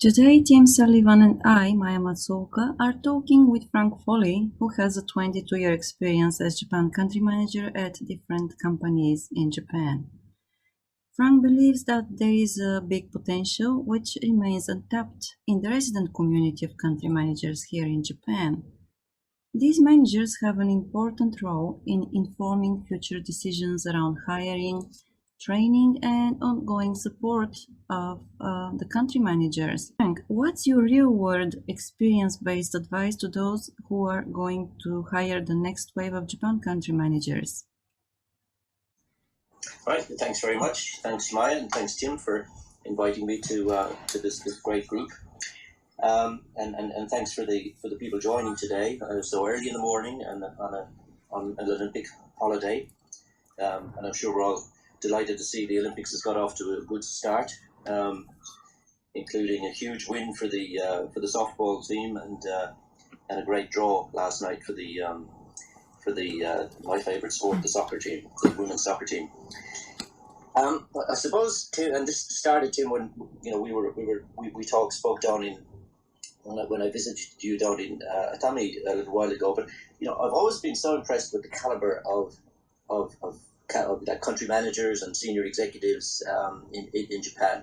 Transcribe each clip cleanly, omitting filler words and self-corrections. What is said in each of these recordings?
Today, Tim Sullivan and I, Maya Matsuoka, are talking with Frank Foley, who has a 22-year experience as Japan country manager at different companies in Japan. Frank believes that there is a big potential which remains untapped in the resident community of country managers here in Japan. These managers have an important role in informing future decisions around hiring, training, and ongoing support of the country managers. Frank, what's your real world experience based advice to those who are going to hire the next wave of Japan country managers? Right, thanks very much. Thanks, Maya, and thanks, Tim, for inviting me to this great group. And thanks for the people joining today so early in the morning and on an Olympic holiday. And I'm sure we're all delighted to see the Olympics has got off to a good start, including a huge win for the softball team and a great draw last night for the my favourite sport, the soccer team, the women's soccer team. I suppose, Tim, and this started, Tim, when we spoke down in when I visited you down in Atami a little while ago. But I've always been so impressed with the caliber of like country managers and senior executives in Japan,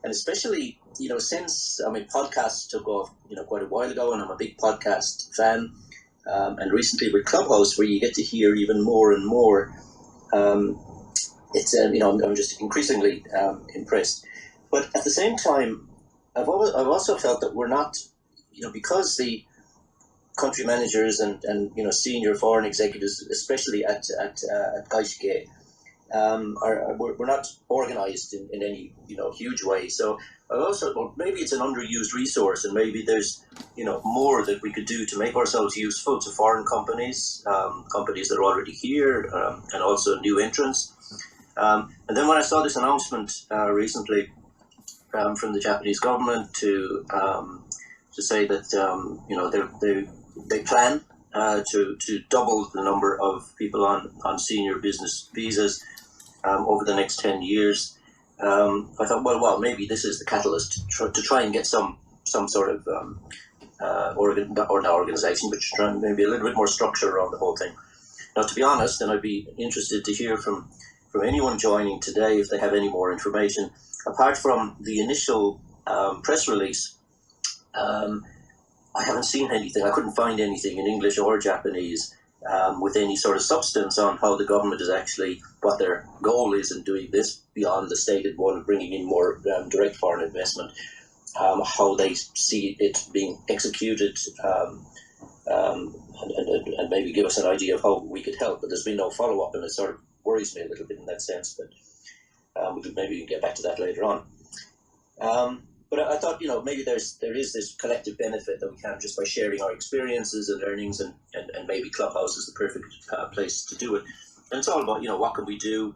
and especially since podcasts took off quite a while ago, and I'm a big podcast fan. And recently with Clubhouse, where you get to hear even more and more. I'm just increasingly impressed. But at the same time, I've also felt that we're not, because the country managers and senior foreign executives, especially at Gaishike, we're not organized in any huge way. So I also thought maybe it's an underused resource, and maybe there's more that we could do to make ourselves useful to foreign companies, companies that are already here, and also new entrants. And then when I saw this announcement recently from the Japanese government to say that they plan to double the number of people on senior business visas over the next 10 years, I thought, well, maybe this is the catalyst to try and get some sort of organization, but try maybe a little bit more structure around the whole thing. Now, to be honest, and I'd be interested to hear from anyone joining today if they have any more information. Apart from the initial press release, I haven't seen anything. I couldn't find anything in English or Japanese with any sort of substance on how the government is actually, what their goal is in doing this beyond the stated one of bringing in more direct foreign investment, how they see it being executed, and maybe give us an idea of how we could help. But there's been no follow-up, and it sort of worries me a little bit in that sense, but we could maybe get back to that later on. But I thought, maybe there is this collective benefit that we can just by sharing our experiences and learnings, and maybe Clubhouse is the perfect place to do it. And it's all about, what can we do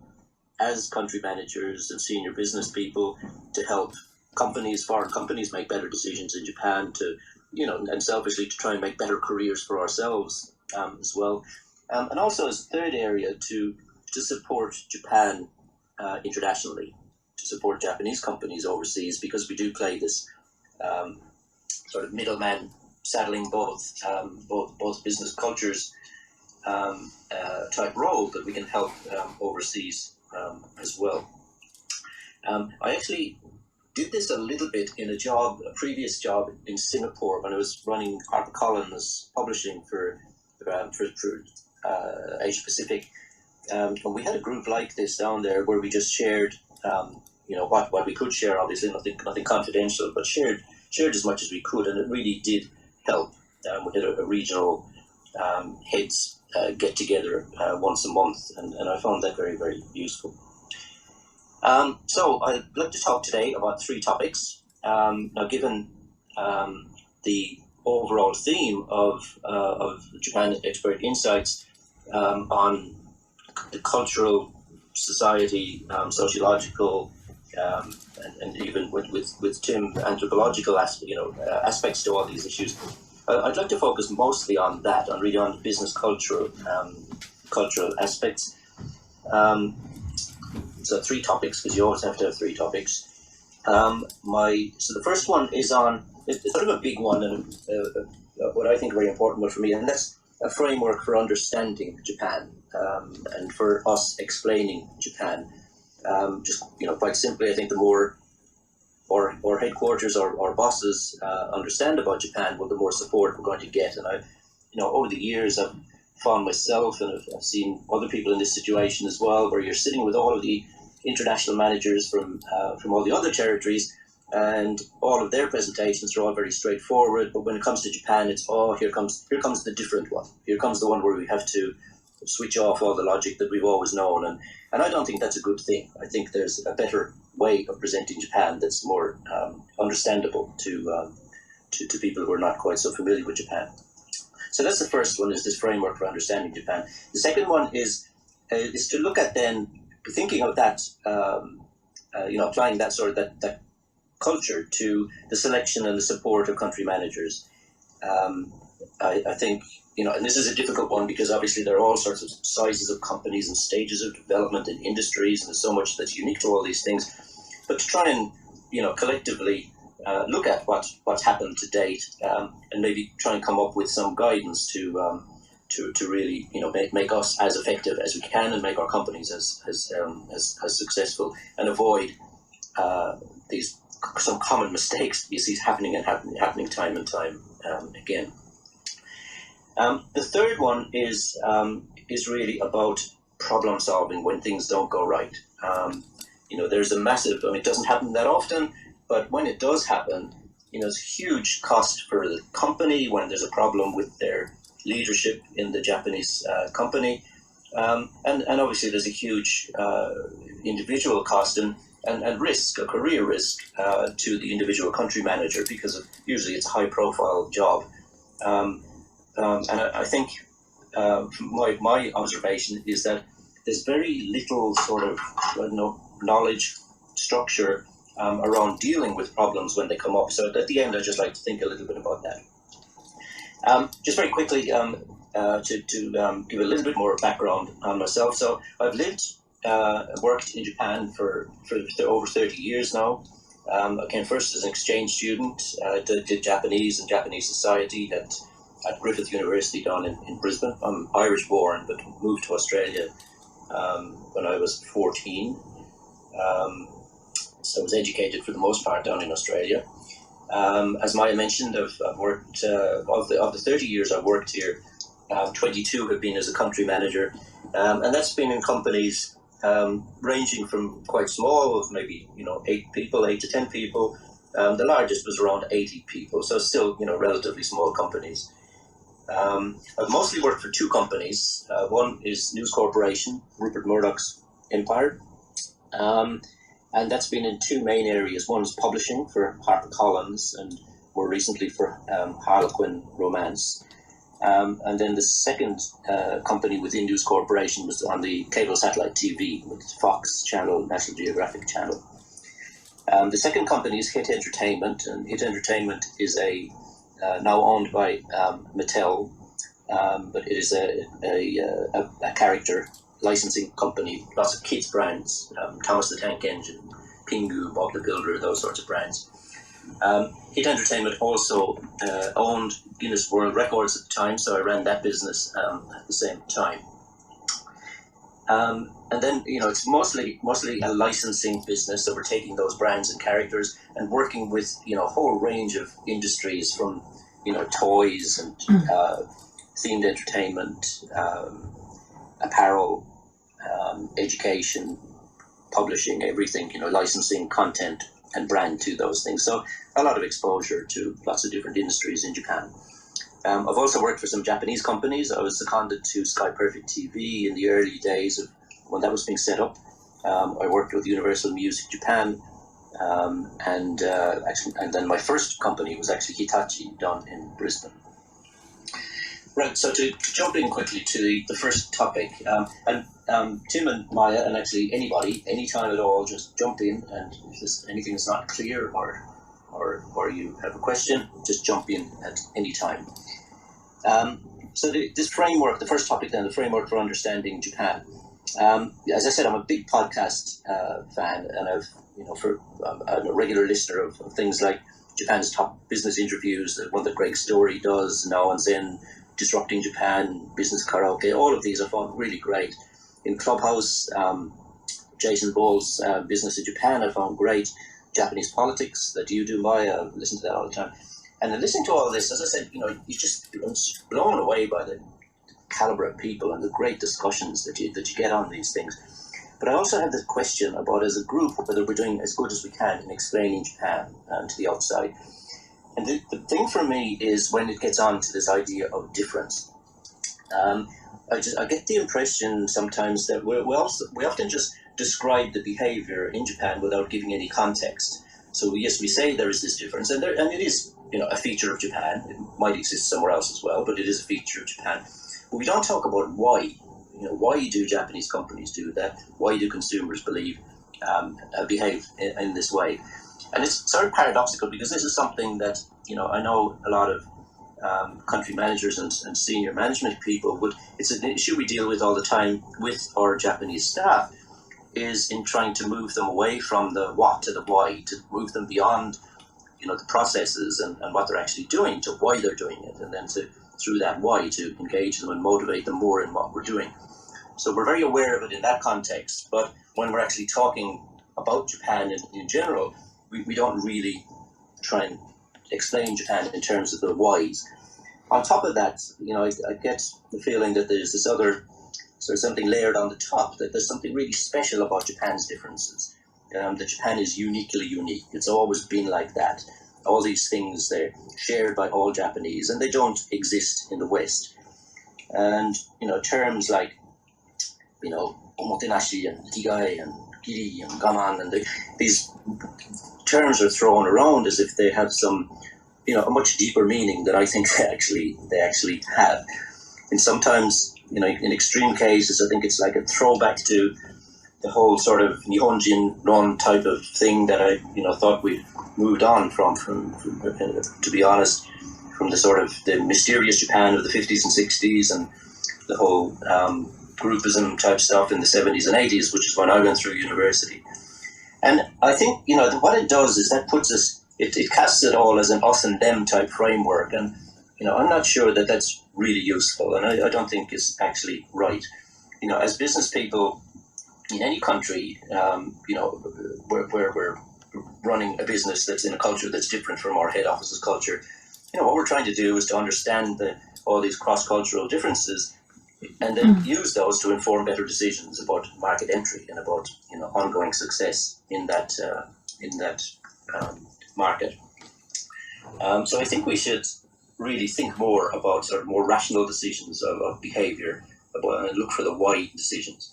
as country managers and senior business people to help companies, foreign companies, make better decisions in Japan, to, and selfishly to try and make better careers for ourselves as well. And also as a third area to support Japan internationally, to support Japanese companies overseas, because we do play this sort of middleman, saddling both business cultures type role that we can help overseas as well. I actually did this a little bit in a previous job in Singapore when I was running HarperCollins publishing for Asia Pacific. And we had a group like this down there where we just shared, what we could share, obviously nothing confidential, but shared as much as we could, and it really did help. We had a regional heads get together once a month, and I found that very, very useful. So I'd like to talk today about three topics. Now, given the overall theme of Japan Expert Insights on the cultural, society, sociological, and even with Tim, anthropological aspects to all these issues, I'd like to focus mostly on that, on the business cultural aspects. So three topics, because you always have to have three topics. So the first one is on, it's sort of a big one, and what I think a very important one for me, and that's a framework for understanding Japan, and for us explaining Japan. Just quite simply, I think the more or headquarters or bosses understand about Japan, well, the more support we're going to get. And over the years, I've found myself, and I've seen other people in this situation as well, where you're sitting with all of the international managers from all the other territories, and all of their presentations are all very straightforward. But when it comes to Japan, it's here comes the different one. Here comes the one where we have to switch off all the logic that we've always known, and I don't think that's a good thing. I think there's a better way of presenting Japan that's more understandable to people who are not quite so familiar with Japan. So that's the first one, is this framework for understanding Japan. The second one is to look at then thinking of that, applying that sort of that culture to the selection and the support of country managers. I think, and this is a difficult one because obviously there are all sorts of sizes of companies and stages of development in industries, and there's so much that's unique to all these things. But to try and, collectively look at what's happened to date, and maybe try and come up with some guidance to really, make us as effective as we can, and make our companies as successful, and avoid some common mistakes you see happening time and time again. The third one is really about problem solving when things don't go right. There's a massive, it doesn't happen that often, but when it does happen, it's a huge cost for the company when there's a problem with their leadership in the Japanese company. And obviously there's a huge individual cost and risk, a career risk to the individual country manager, because usually it's a high profile job. And I think my observation is that there's very little sort of knowledge structure around dealing with problems when they come up. So at the end, I'd just like to think a little bit about that. Just very quickly, to give a little bit more background on myself. So I've worked in Japan for over 30 years now. I came first as an exchange student, did Japanese and Japanese society at Griffith University down in Brisbane. I'm Irish born, but moved to Australia when I was 14. So I was educated for the most part down in Australia. As Maya mentioned, I've worked, of the 30 years I've worked here, 22 have been as a country manager. And that's been in companies ranging from quite small, maybe 8 to 10 people. The largest was around 80 people, so still relatively small companies. I've mostly worked for two companies. One is News Corporation, Rupert Murdoch's empire, and that's been in two main areas. One is publishing for HarperCollins, and more recently for Harlequin Romance. And then the second company within News Corporation was on the cable satellite TV with Fox Channel, National Geographic Channel. The second company is Hit Entertainment, and Hit Entertainment is now owned by Mattel, but it is a character licensing company, lots of kids brands, Thomas the Tank Engine, Pingu, Bob the Builder, those sorts of brands. Hit Entertainment also owned Guinness World Records at the time, so I ran that business at the same time. And then, it's mostly a licensing business, so we're taking those brands and characters and working with, a whole range of industries, from, toys and themed entertainment, apparel, education, publishing, everything, licensing content and brand to those things. So a lot of exposure to lots of different industries in Japan. I've also worked for some Japanese companies. I was seconded to Sky Perfect TV in the early days of when that was being set up. I worked with Universal Music Japan, and then my first company was actually Hitachi down in Brisbane. Right, so to jump in quickly to the first topic, and Tim and Maya, and actually anybody, anytime at all, just jump in, and if there's anything that's not clear or you have a question, just jump in at any time. So this framework, the first topic then, the framework for understanding Japan. As I said, I'm a big podcast fan, and I'm a regular listener of things like Japan's top business interviews, the one that Greg Story does now and then, Disrupting Japan, Business Karaoke. All of these I found really great. In Clubhouse, Jason Ball's Business in Japan I found great. Japanese Politics that you do, Maya, I listen to that all the time. And listening to all this, as I said, you just blown away by the caliber of people and the great discussions that you get on these things. But I also have this question about, as a group, whether we're doing as good as we can in explaining Japan to the outside. And the thing for me is when it gets on to this idea of difference. I get the impression sometimes that we often just describe the behavior in Japan without giving any context. So yes, we say there is this difference, and it is a feature of Japan. It might exist somewhere else as well, but it is a feature of Japan. But we don't talk about why. Why do Japanese companies do that? Why do consumers behave in this way? And it's sort of paradoxical because this is something that I know a lot of country managers and senior management people would. It's an issue we deal with all the time with our Japanese staff, is in trying to move them away from the what to the why, to move them beyond the processes and what they're actually doing to why they're doing it, and then through that why to engage them and motivate them more in what we're doing. So we're very aware of it in that context, but when we're actually talking about Japan in general, we don't really try and explain Japan in terms of the whys. On top of that, I get the feeling that there's this other sort of something layered on the top, that there's something really special about Japan's differences. That Japan is uniquely unique. It's always been like that. All these things, they're shared by all Japanese, and they don't exist in the West. And terms like omotenashi and ikigai and giri and gaman, and these terms are thrown around as if they have some a much deeper meaning that I think they actually have. And sometimes in extreme cases, I think it's like a throwback to the whole sort of Nihonjin non type of thing that I thought we'd moved on from to be honest, from the sort of the mysterious Japan of the 50s and 60s and the whole groupism type stuff in the 70s and 80s, which is when I went through university. And I think what it does is that puts us, it casts it all as an us and them type framework, and I'm not sure that that's really useful, and I don't think it's actually right. As business people in any country, where we're running a business that's in a culture that's different from our head office's culture, what we're trying to do is to understand all these cross-cultural differences, and then use those to inform better decisions about market entry and about ongoing success in that market. So I think we should really think more about sort of more rational decisions of behavior, and look for the why decisions.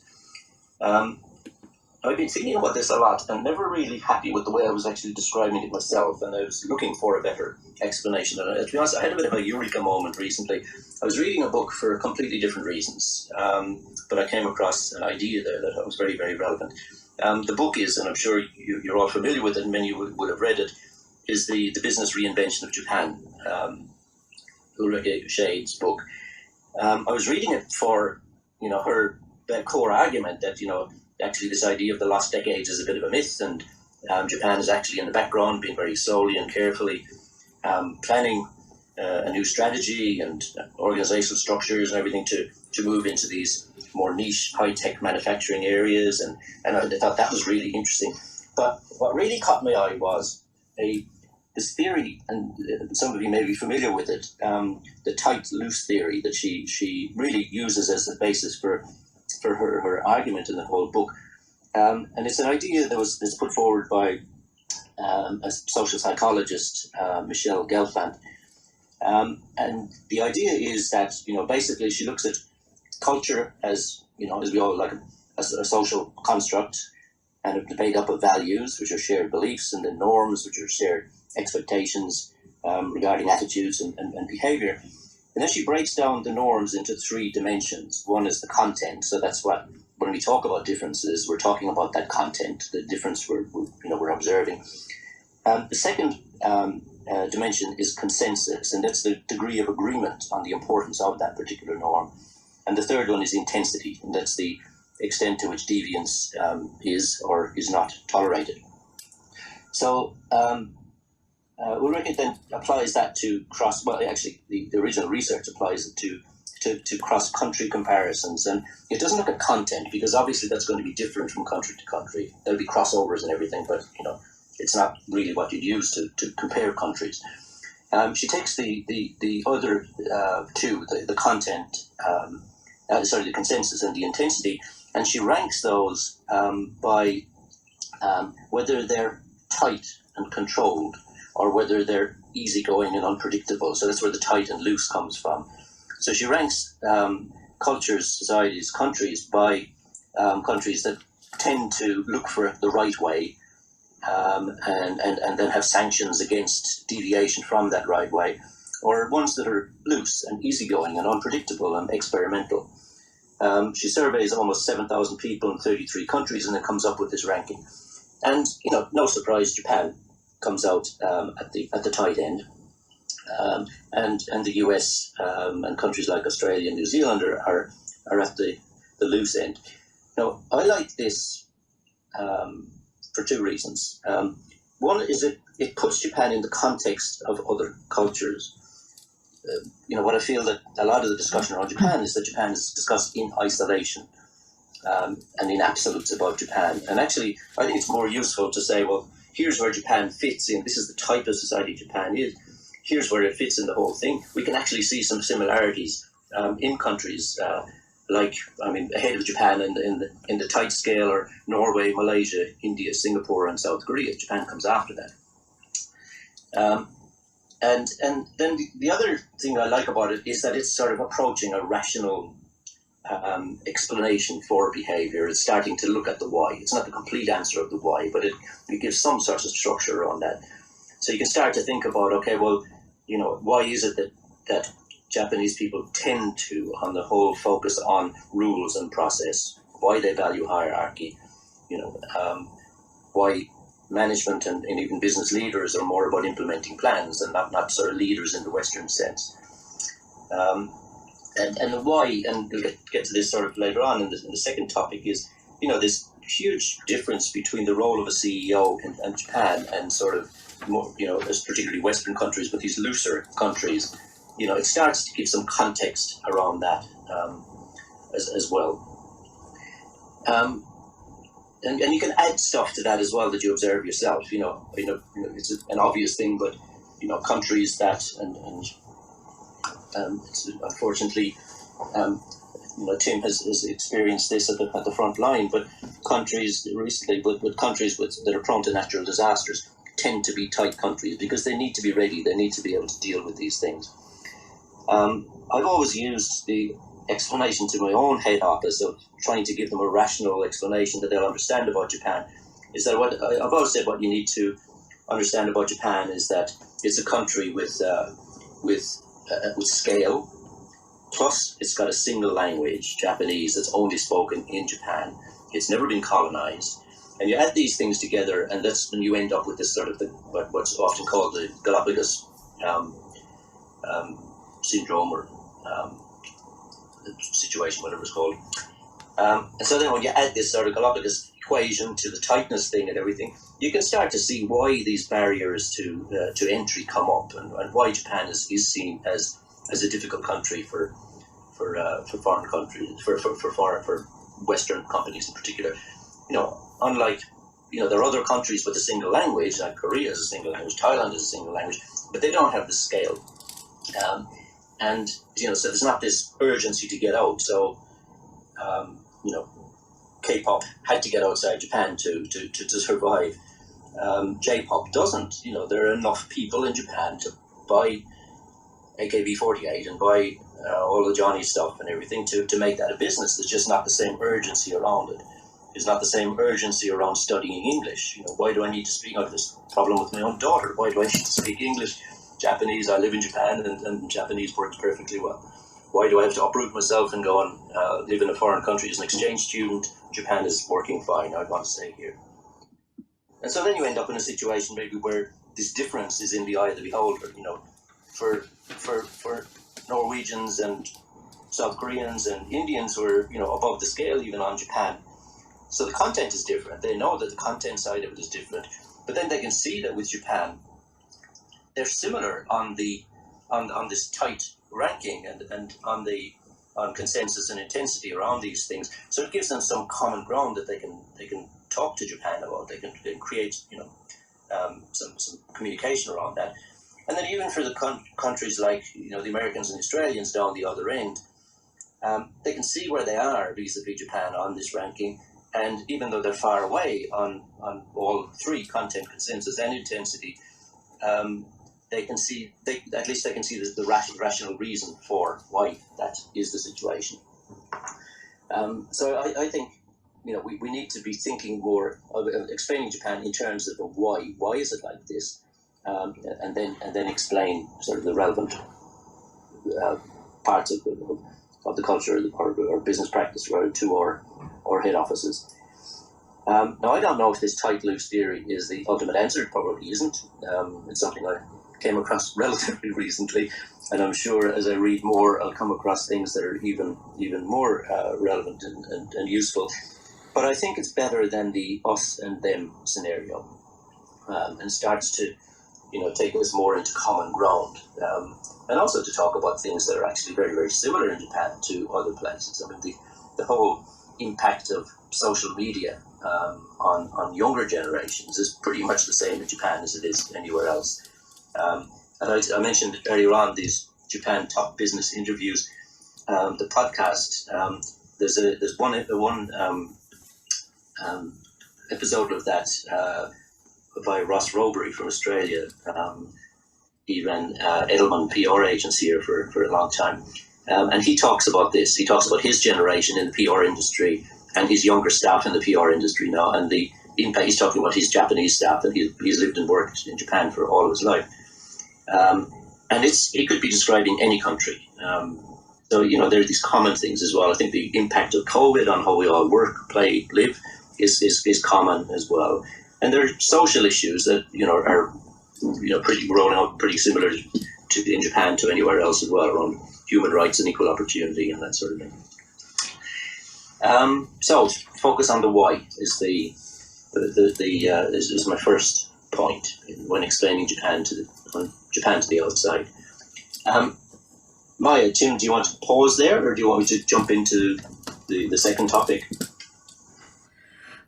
I've been thinking about this a lot and never really happy with the way I was actually describing it myself, and I was looking for a better explanation. And to be honest, I had a bit of a eureka moment recently. I was reading a book for completely different reasons, but I came across an idea there that was very, very relevant. The book is, and I'm sure you're all familiar with it, and many would have read it, is the Business Reinvention of Japan, Ulrike Shade's book. I was reading it for, her core argument that, actually this idea of the lost decades is a bit of a myth, and Japan is actually in the background being very slowly and carefully planning a new strategy and organizational structures and everything to move into these more niche high-tech manufacturing areas, and I thought that was really interesting. But what really caught my eye was this theory, and some of you may be familiar with it, the tight-loose theory that she really uses as the basis for her argument in the whole book. And it's an idea that was put forward by a social psychologist, Michelle Gelfand. And the idea is that, basically she looks at culture as, as we all like, as a social construct, and it's made up of values, which are shared beliefs, and then norms, which are shared expectations regarding attitudes and behavior. And then she breaks down the norms into 3 dimensions. One is the content. So that's what, when we talk about differences, we're talking about that content, the difference we're observing. The second dimension is consensus, and that's the degree of agreement on the importance of that particular norm. And the third one is intensity, and that's the extent to which deviance is or is not tolerated. So Ulrike then applies that to the original research applies it to cross-country comparisons, and it doesn't look at content because obviously that's going to be different from country to country. There'll be crossovers and everything, but it's not really what you'd use to compare countries. She takes the other two, the content, the consensus and the intensity, and she ranks those by whether they're tight and controlled or whether they're easygoing and unpredictable. So that's where the tight and loose comes from. So she ranks cultures, societies, countries by countries that tend to look for the right way and then have sanctions against deviation from that right way, or ones that are loose and easygoing and unpredictable and experimental. She surveys almost 7,000 people in 33 countries and then comes up with this ranking. And, no surprise, Japan comes out at the tight end. And the US and countries like Australia and New Zealand are at the loose end. Now, I like this for two reasons. One is it puts Japan in the context of other cultures. What I feel that a lot of the discussion around Japan is that Japan is discussed in isolation and in absolutes about Japan. And actually, I think it's more useful to say, well, here's where Japan fits in. This is the type of society Japan is. Here's where it fits in the whole thing. We can actually see some similarities in countries ahead of Japan in the tight scale, or Norway, Malaysia, India, Singapore, and South Korea. Japan comes after that. And then the other thing I like about it is that it's sort of approaching a rational explanation for behavior. It's starting to look at the why. It's not the complete answer of the why, but it gives some sort of structure around that. So you can start to think about, okay, well, why is it that Japanese people tend to, on the whole, focus on rules and process? Why they value hierarchy? Why management and even business leaders are more about implementing plans and not sort of leaders in the Western sense. And the why, and we'll get to this sort of later on in the second topic, is this huge difference between the role of a CEO in Japan and sort of more, as particularly Western countries, but these looser countries. It starts to give some context around that as well. And you can add stuff to that as well that you observe yourself. It's an obvious thing, but countries that it's unfortunately, Tim has experienced this at the front line. But countries recently, with countries that are prone to natural disasters, tend to be tight countries because they need to be ready. They need to be able to deal with these things. I've always used the explanation to my own head office of trying to give them a rational explanation that they'll understand about Japan. Is that what I've always said? What you need to understand about Japan is that it's a country with scale. Plus, it's got a single language, Japanese, that's only spoken in Japan. It's never been colonized. And you add these things together, and that's when you end up with this sort of what's often called the Galapagos syndrome or situation, whatever it's called. And so then when you add this sort of Galapagos equation to the tightness thing and everything, you can start to see why these barriers to entry come up, and why Japan is seen as a difficult country for foreign countries, for Western companies in particular. Unlike there are other countries with a single language, like Korea is a single language, Thailand is a single language, but they don't have the scale. So there's not this urgency to get out. So, K-pop had to get outside Japan to survive. J-pop doesn't. There are enough people in Japan to buy AKB48 and buy all the Johnny stuff and everything to make that a business. There's just not the same urgency around it. There's not the same urgency around studying English. Why do I need to speak? I have this problem with my own daughter. Why do I need to speak English? Japanese, I live in Japan, and Japanese works perfectly well. Why do I have to uproot myself and go and live in a foreign country as an exchange student? Japan is working fine. I'd want to stay here. And so then you end up in a situation maybe where this difference is in the eye of the beholder. For Norwegians and South Koreans and Indians who are, above the scale even on Japan. So the content is different. They know that the content side of it is different, but then they can see that with Japan, they're similar on this tight ranking and on consensus and intensity around these things. So it gives them some common ground that they can talk to Japan about. They can create some communication around that. And then even for the countries like the Americans and the Australians down the other end, they can see where they are vis-a-vis Japan on this ranking. And even though they're far away on all three, content, consensus, and intensity, they can see at least they can see the rational reason for why that is the situation. So I think we need to be thinking more of explaining Japan in terms of the why. Why is it like this? And then explain sort of the relevant parts of the culture or business practice to our head offices. Now, I don't know if this tight loose theory is the ultimate answer. It probably isn't. It's something I came across relatively recently, and I'm sure as I read more, I'll come across things that are even more relevant and useful. But I think it's better than the us and them scenario, and starts to take us more into common ground, and also to talk about things that are actually very, very similar in Japan to other places. I mean, the whole impact of social media on younger generations is pretty much the same in Japan as it is anywhere else. And I mentioned earlier on these Japan top business interviews, the podcast. There's one episode of that by Ross Robery from Australia. He ran Edelman PR agency here for a long time. And he talks about this. He talks about his generation in the PR industry and his younger staff in the PR industry now, and the impact. He's talking about his Japanese staff that he's lived and worked in Japan for all of his life. And he could be describing any country. So, there are these common things as well. I think the impact of COVID on how we all work, play, live is common as well. And there are social issues that, are pretty rolling out pretty similar to in Japan to anywhere else as well, around human rights and equal opportunity and that sort of thing. So focus on the why is is my first point when explaining Japan to the outside. Maya, Tim, do you want to pause there, or do you want me to jump into the second topic?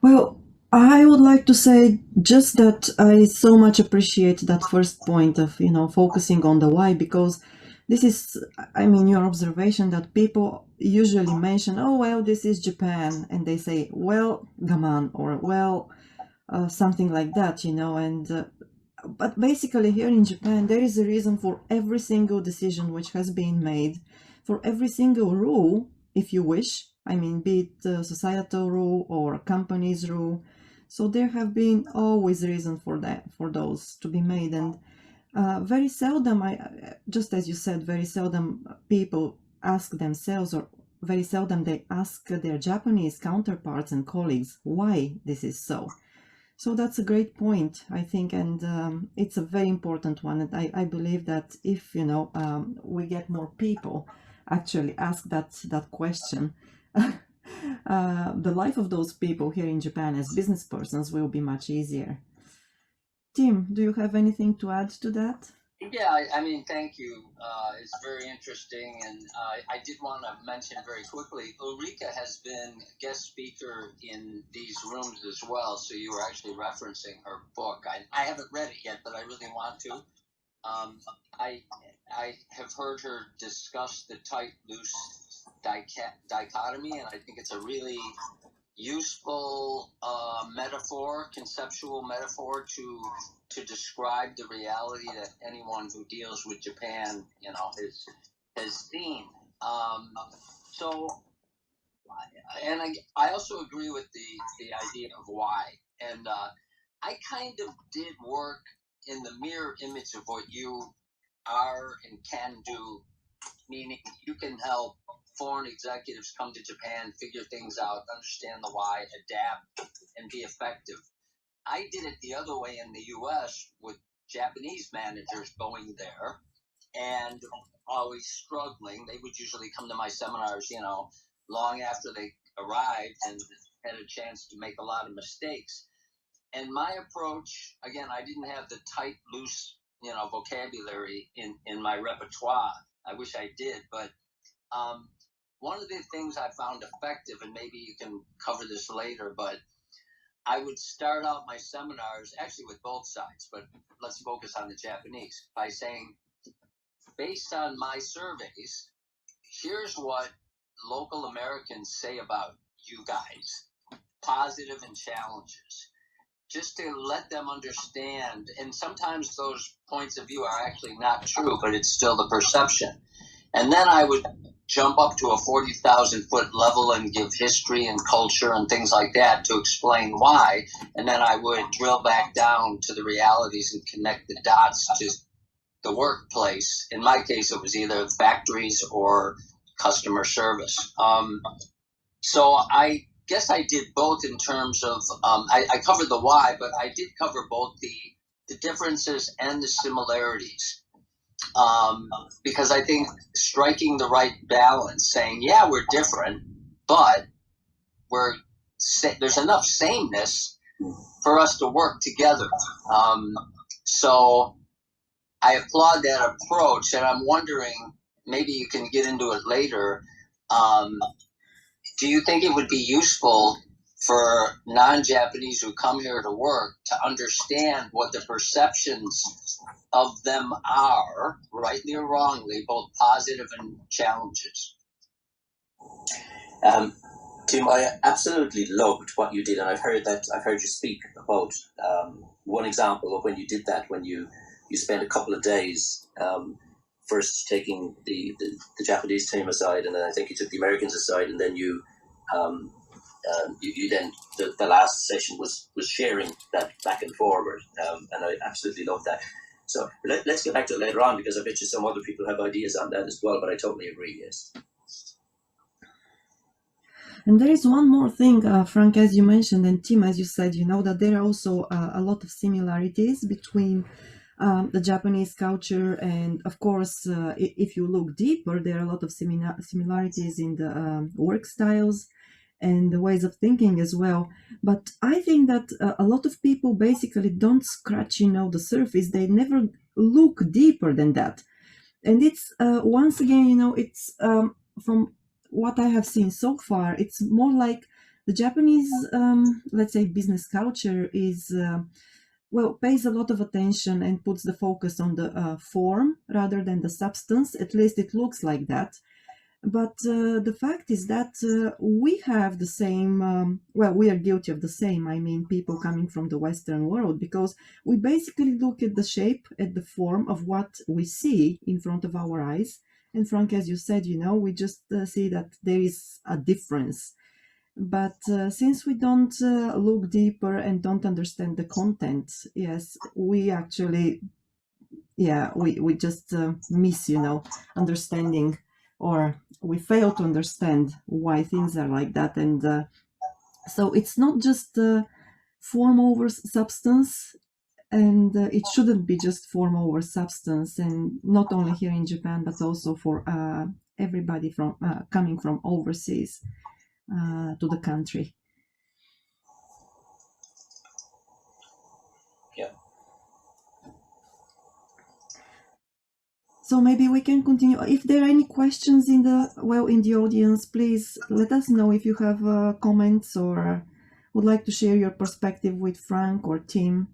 Well, I would like to say just that I so much appreciate that first point of, focusing on the why, because this is, your observation that people usually mention, oh, well, this is Japan, and they say, well, gaman, or well, something like that, and but basically here in Japan, there is a reason for every single decision which has been made, for every single rule, if you wish, be it a societal rule or a company's rule. So there have been always reason for those to be made, and very seldom, just as you said, very seldom people ask themselves, or very seldom they ask their Japanese counterparts and colleagues why this is so. So that's a great point, I think, and it's a very important one. And I believe that if we get more people actually ask that question, the life of those people here in Japan as business persons will be much easier. Tim, do you have anything to add to that? Yeah, thank you. It's very interesting, and I did want to mention very quickly, Ulrika has been a guest speaker in these rooms as well, so you were actually referencing her book. I haven't read it yet, but I really want to. I have heard her discuss the tight-loose dichotomy, and I think it's a really useful conceptual metaphor to describe the reality that anyone who deals with Japan, has seen. And I also agree with the idea of why. And I kind of did work in the mirror image of what you are and can do, meaning you can help foreign executives come to Japan, figure things out, understand the why, adapt, and be effective. I did it the other way in the U.S. with Japanese managers going there and always struggling. They would usually come to my seminars, long after they arrived and had a chance to make a lot of mistakes. And my approach, again, I didn't have the tight, loose, vocabulary in my repertoire. I wish I did, but one of the things I found effective, and maybe you can cover this later, but I would start out my seminars actually with both sides, but let's focus on the Japanese by saying, based on my surveys, here's what local Americans say about you guys, positive and challenges, just to let them understand. And sometimes those points of view are actually not true, but it's still the perception. And then I would jump up to a 40,000 foot level and give history and culture and things like that to explain why. And then I would drill back down to the realities and connect the dots to the workplace. In my case, it was either factories or customer service. So I guess I did both in terms of, I covered the why, but I did cover both the differences and the similarities. Because I think striking the right balance, saying, yeah, we're different, but there's enough sameness for us to work together. So I applaud that approach, and I'm wondering, maybe you can get into it later. Do you think it would be useful for non-Japanese who come here to work to understand what the perceptions of them are, rightly or wrongly, both positive and challenges? Tim, I absolutely loved what you did, and I've heard you speak about one example of when you did that, when you spent a couple of days first taking the Japanese team aside, and then I think you took the Americans aside, and then you then the last session was sharing that back and forward, and I absolutely loved that. So let's get back to it later on, because I bet you some other people have ideas on that as well, but I totally agree, yes. And there is one more thing, Frank, as you mentioned, and Tim, as you said, that there are also a lot of similarities between the Japanese culture, and of course, if you look deeper, there are a lot of similarities in the work styles and the ways of thinking as well. But I think that a lot of people basically don't scratch, the surface. They never look deeper than that. And it's once again, it's from what I have seen so far, it's more like the Japanese, let's say, business culture is, pays a lot of attention and puts the focus on the form rather than the substance. At least it looks like that. But the fact is that we have the same, we are guilty of the same, I mean, people coming from the Western world, because we basically look at the shape, at the form of what we see in front of our eyes. And Frank, as you said, we just see that there is a difference. But since we don't look deeper and don't understand the content, yes, we actually, we just miss, understanding, or we fail to understand why things are like that. And so it's not just form over substance, and it shouldn't be just form over substance, and not only here in Japan, but also for everybody from coming from overseas to the country. Yeah. So maybe we can continue. If there are any questions in the audience, please let us know. If you have comments or would like to share your perspective with Frank or Tim,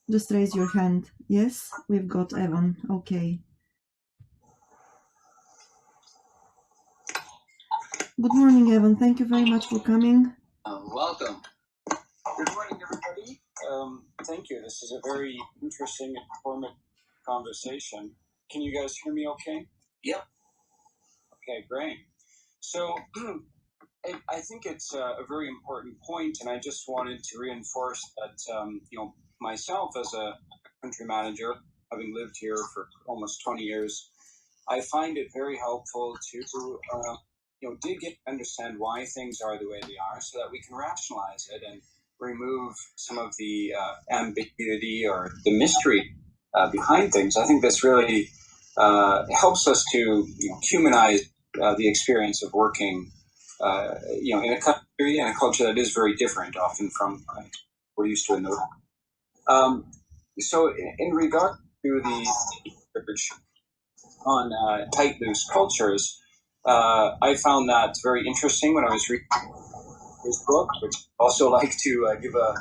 just raise your hand. Yes, we've got Evan. Okay. Good morning, Evan. Thank you very much for coming. Welcome. Good morning, everybody. Thank you. This is a very interesting and informative conversation. Can you guys hear me okay? Yep. Okay, great. So I think it's a very important point, and I just wanted to reinforce that, myself as a country manager, having lived here for almost 20 years, I find it very helpful to, dig in, understand why things are the way they are, so that we can rationalize it and remove some of the ambiguity or the mystery behind things. I think that's really helps us to humanize the experience of working, in a country and a culture that is very different often from we're used to in the. So in regard to the research on tight loose cultures, I found that very interesting when I was reading his book, which I also like to give a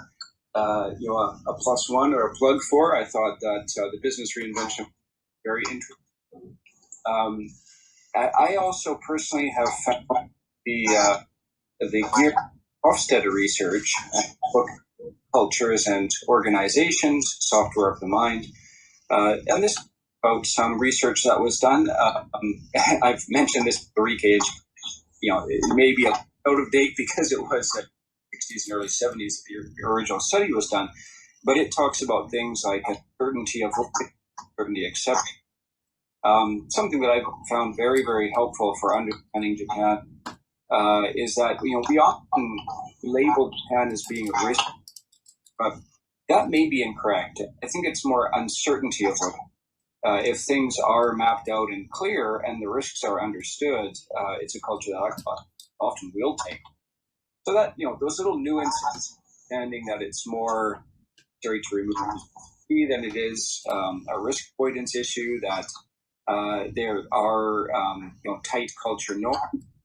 +1 or a plug for. I thought that the business reinvention was very interesting. I also personally have found the Gear Hofstadter research, book Cultures and Organizations, Software of the Mind, and this about some research that was done. I've mentioned this Ulrike, it may be out of date because it was the 60s and early 70s the original study was done, but it talks about things like certainty of certainty acceptance. Something that I've found very, very helpful for understanding Japan is that we often label Japan as being a risk, but that may be incorrect. I think it's more uncertainty of risk. If things are mapped out and clear and the risks are understood, it's a culture that I often will take. So that, those little nuances, understanding that it's more necessary to remove than it is a risk avoidance issue, that there are tight culture norms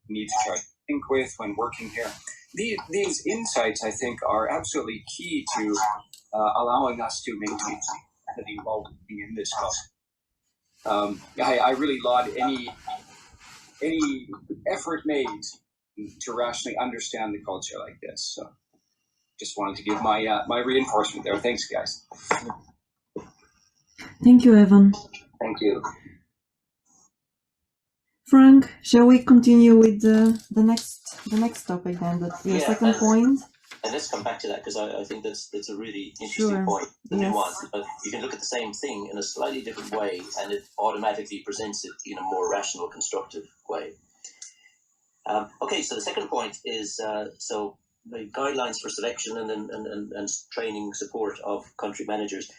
we need to try to think with when working here. These insights, I think, are absolutely key to allowing us to maintain sanity while working in this culture. I really laud any effort made to rationally understand the culture like this. So just wanted to give my reinforcement there. Thanks, guys. Thank you, Evan. Thank you. Frank, shall we continue with the next topic then? The second point. And let's come back to that because I think that's a really interesting point. The nuance. But you can look at the same thing in a slightly different way, and it automatically presents it in a more rational, constructive way. Okay, so the second point is the guidelines for selection and training support of country managers.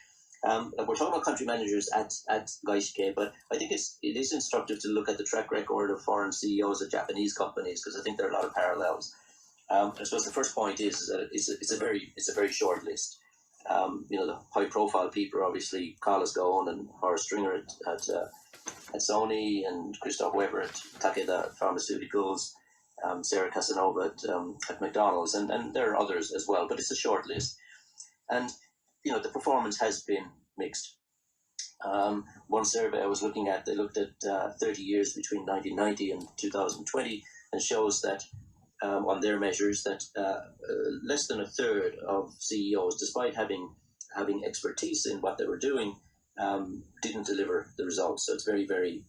We're talking about country managers at Gaishike, but I think it is instructive to look at the track record of foreign CEOs at Japanese companies because I think there are a lot of parallels. I suppose the first point is that it's a very short list. The high profile people are obviously Carlos Ghosn and Horace Stringer at Sony, and Christoph Weber at Takeda Pharmaceuticals, Sarah Casanova at McDonald's, and there are others as well, but it's a short list. And the performance has been mixed. One survey I was looking at, they looked at 30 years between 1990 and 2020, and shows that on their measures that less than a third of CEOs, despite having expertise in what they were doing, didn't deliver the results. So it's very, very,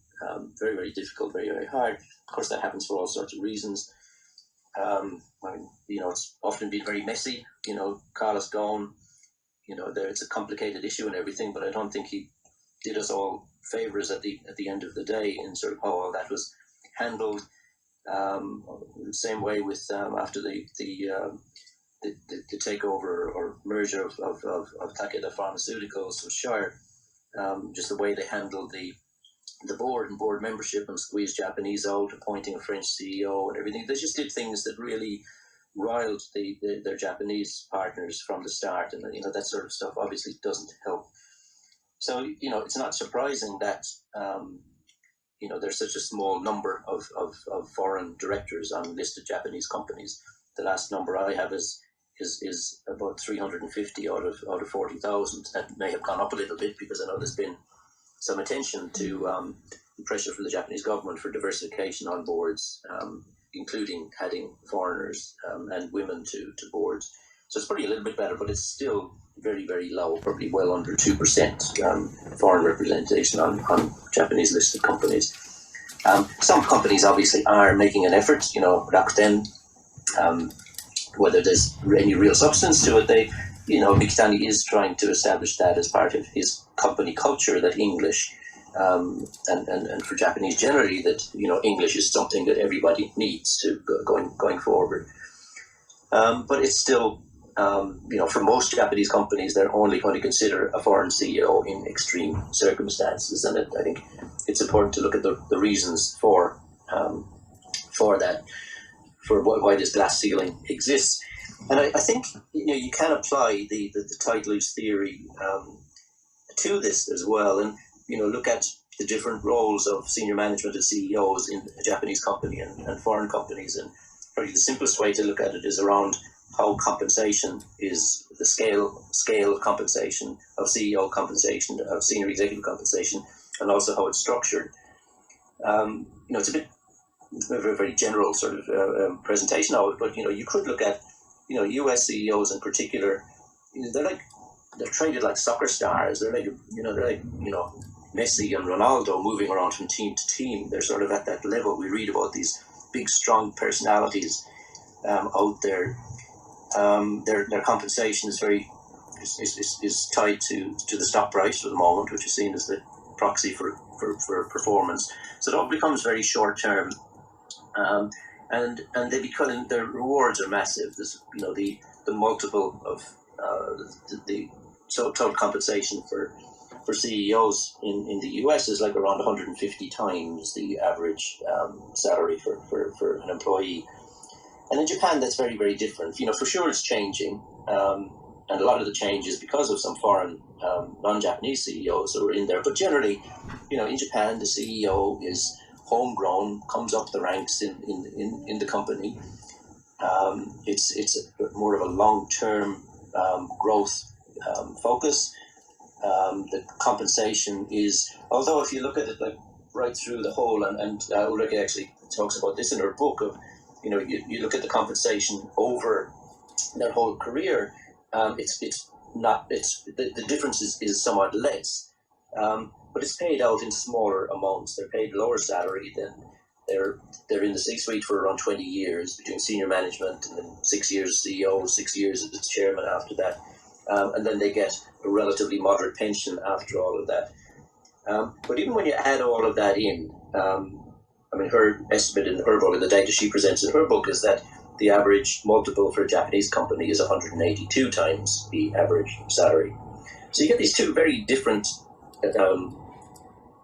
very, very difficult, very, very hard. Of course, that happens for all sorts of reasons. It's often been very messy. Carlos Ghosn, it's a complicated issue and everything, but I don't think he did us all favors at the end of the day in sort of how all that was handled. The same way with after the takeover or merger of Takeda Pharmaceuticals with Shire, just the way they handled the board and board membership and squeezed Japanese out, appointing a French CEO and everything. They just did things that really riled their Japanese partners from the start, and that sort of stuff obviously doesn't help. So it's not surprising that there's such a small number of foreign directors on listed Japanese companies. The last number I have is about 350 out of 40,000. That may have gone up a little bit because I know there's been some attention to pressure from the Japanese government for diversification on boards, including adding foreigners and women to boards. So it's probably a little bit better, but it's still very, very low, probably well under 2% foreign representation on Japanese listed companies. Some companies obviously are making an effort, Rakuten, whether there's any real substance to it, Mikitani is trying to establish that as part of his company culture, that English, and for Japanese generally, that English is something that everybody needs to going forward. But it's still for most Japanese companies, they're only going to consider a foreign CEO in extreme circumstances, and I think it's important to look at the reasons for that, for why this glass ceiling exists. And I think you can apply the tight loose theory to this as well, and look at the different roles of senior management and CEOs in a Japanese company and foreign companies. And probably the simplest way to look at it is around how compensation is, the scale of compensation, of CEO compensation, of senior executive compensation, and also how it's structured. It's a bit a very, very general sort of presentation of it, but you could look at US CEOs in particular. They're treated like soccer stars. They're like Messi and Ronaldo moving around from team to team. They're sort of at that level. We read about these big, strong personalities out there. Their compensation is tied to the stock price for the moment, which is seen as the proxy for performance. So it all becomes very short term, and they become, their rewards are massive. There's the multiple of the total compensation for CEOs in the US is like around 150 times the average salary for an employee. And in Japan, that's very, very different. For sure it's changing. And a lot of the change is because of some foreign non-Japanese CEOs who are in there. But generally, in Japan, the CEO is homegrown, comes up the ranks in the company. It's more of a long-term growth focus. The compensation is, although if you look at it like right through the whole, and Ulrike actually talks about this in her book of, you look at the compensation over their whole career, the difference is somewhat less, but it's paid out in smaller amounts. They're paid lower salary than they're in the C-suite for around 20 years between senior management, and then 6 years as CEO, 6 years as chairman after that, and then they get a relatively moderate pension after all of that. But even when you add all of that in, her estimate in her book, and the data she presents in her book, is that the average multiple for a Japanese company is 182 times the average salary. So you get these two very different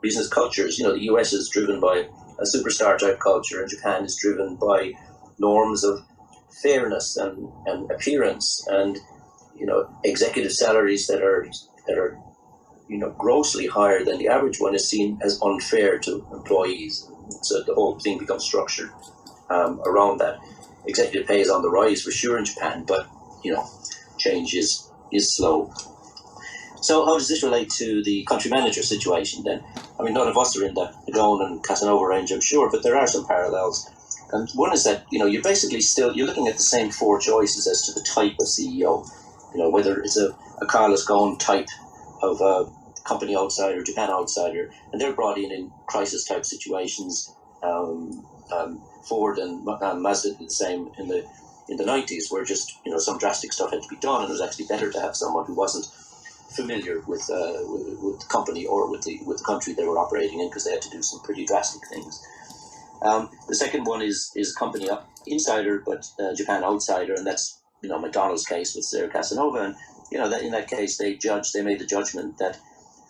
business cultures. The US is driven by a superstar type culture, and Japan is driven by norms of fairness and appearance, and executive salaries that are grossly higher than the average one is seen as unfair to employees. So the whole thing becomes structured around that. Executive pay is on the rise for sure in Japan, but change is slow. So how does this relate to the country manager situation then? None of us are in the Hedone and Casanova range, I'm sure, but there are some parallels. And one is that you're basically you're looking at the same four choices as to the type of CEO. Whether it's a Carlos Ghosn type of company outsider, Japan outsider, and they're brought in crisis type situations. Ford and Mazda did the same in the 90s, where just some drastic stuff had to be done, and it was actually better to have someone who wasn't familiar with the company or with the country they were operating in, because they had to do some pretty drastic things. The second one is company insider, but Japan outsider, and that's McDonald's case with Sarah Casanova, and that in that case they made the judgment that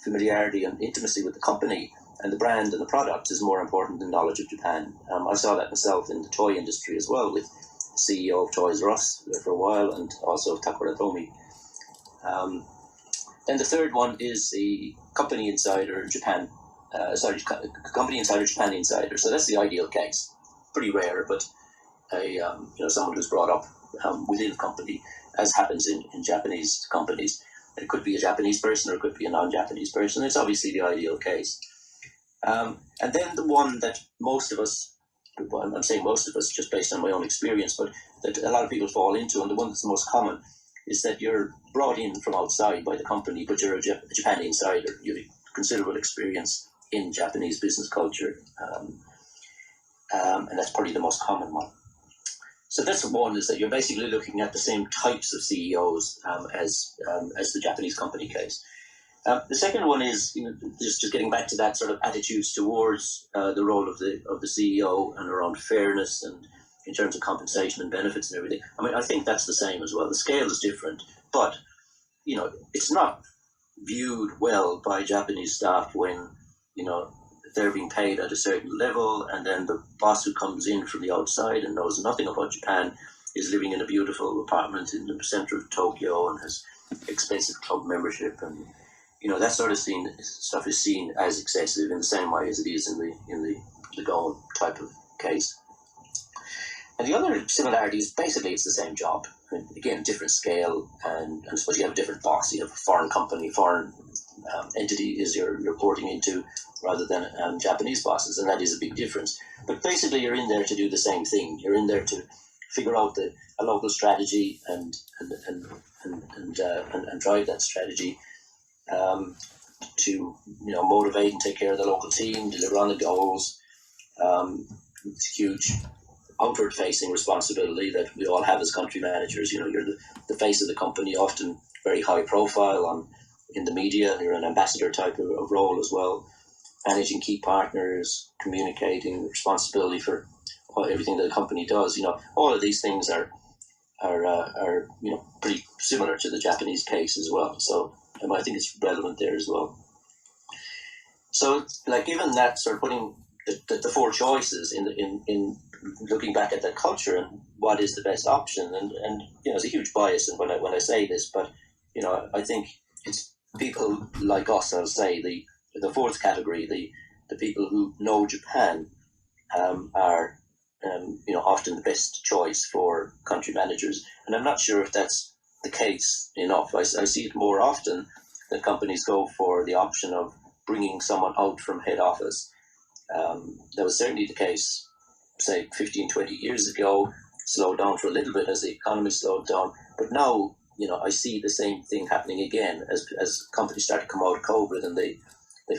familiarity and intimacy with the company and the brand and the product is more important than knowledge of Japan. I saw that myself in the toy industry as well, with the CEO of Toys R Us for a while, and also of Takara Tomy. And the third one is the company insider Japan. Company insider Japan insider. So that's the ideal case. Pretty rare, but someone who's brought up within the company, as happens in Japanese companies. It could be a Japanese person or it could be a non-Japanese person. It's obviously the ideal case. And then the one that most of us, I'm saying most of us just based on my own experience, but that a lot of people fall into, and the one that's the most common, is that you're brought in from outside by the company, but you're a Japan insider. You have considerable experience in Japanese business culture, and that's probably the most common one. So that's one, is that you're basically looking at the same types of CEOs as the Japanese company case. The second one is just getting back to that sort of attitudes towards the role of the CEO and around fairness and in terms of compensation and benefits and everything. I mean, I think that's the same as well. The scale is different, but it's not viewed well by Japanese staff when they're being paid at a certain level, and then the boss who comes in from the outside and knows nothing about Japan is living in a beautiful apartment in the center of Tokyo and has expensive club membership, and that sort of stuff is seen as excessive in the same way as it is in the Goan type of case. And the other similarity is basically it's the same job. I mean, again, different scale, and I suppose you have a different boss. You have a foreign company, foreign entity is you're reporting into, rather than Japanese bosses, and that is a big difference. But basically, you're in there to do the same thing. You're in there to figure out a local strategy and drive that strategy, to motivate and take care of the local team, deliver on the goals. It's huge outward-facing responsibility that we all have as country managers. You're the face of the company, often very high profile in the media. You're an ambassador type of role as well, managing key partners, communicating, responsibility for everything that the company does. All of these things are pretty similar to the Japanese case as well. So I think it's relevant there as well. So, given that, sort of putting the four choices in looking back at that culture and what is the best option, and there's a huge bias when I say this, but I think it's people like us. I'll say the fourth category, the people who know Japan, are often the best choice for country managers, and I'm not sure if that's the case enough. I see it more often that companies go for the option of bringing someone out from head office. That was certainly the case, say 15, 20 years ago, slowed down for a little bit as the economy slowed down. But now, I see the same thing happening again as companies start to come out of COVID, and they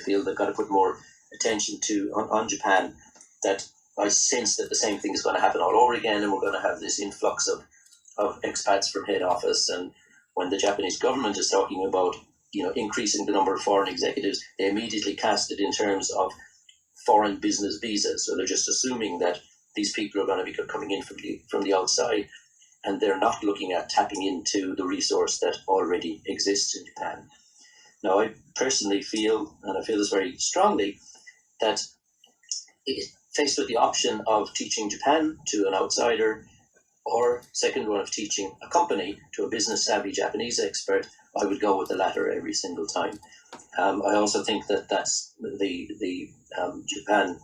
feel they've got to put more attention on Japan, that I sense that the same thing is going to happen all over again, and we're going to have this influx of expats from head office. And when the Japanese government is talking about increasing the number of foreign executives, they immediately cast it in terms of foreign business visas. So they're just assuming that these people are going to be coming in from the outside, and they're not looking at tapping into the resource that already exists in Japan. Now, I personally feel, and I feel this very strongly, that faced with the option of teaching Japan to an outsider, or second one of teaching a company to a business savvy Japanese expert, I would go with the latter every single time. I also think that that's the Japan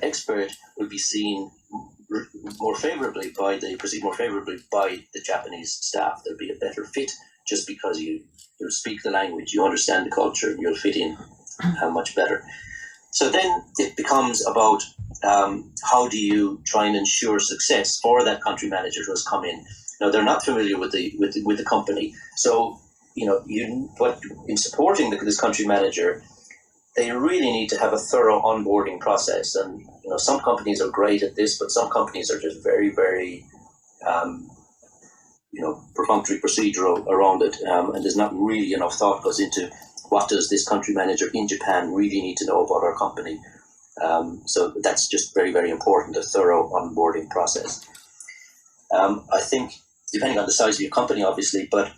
expert will be seen perceived more favorably by the Japanese staff. There'll be a better fit just because you'll speak the language, you understand the culture, and you'll fit in much better. So then it becomes about how do you try and ensure success for that country manager who has come in. Now, they're not familiar with the company, so in supporting this country manager, they really need to have a thorough onboarding process. And some companies are great at this, but some companies are just very, very perfunctory, procedural around it, and there's not really enough thought goes into what does this country manager in Japan really need to know about our company. So that's just very, very important, a thorough onboarding process. I think, depending on the size of your company, obviously, but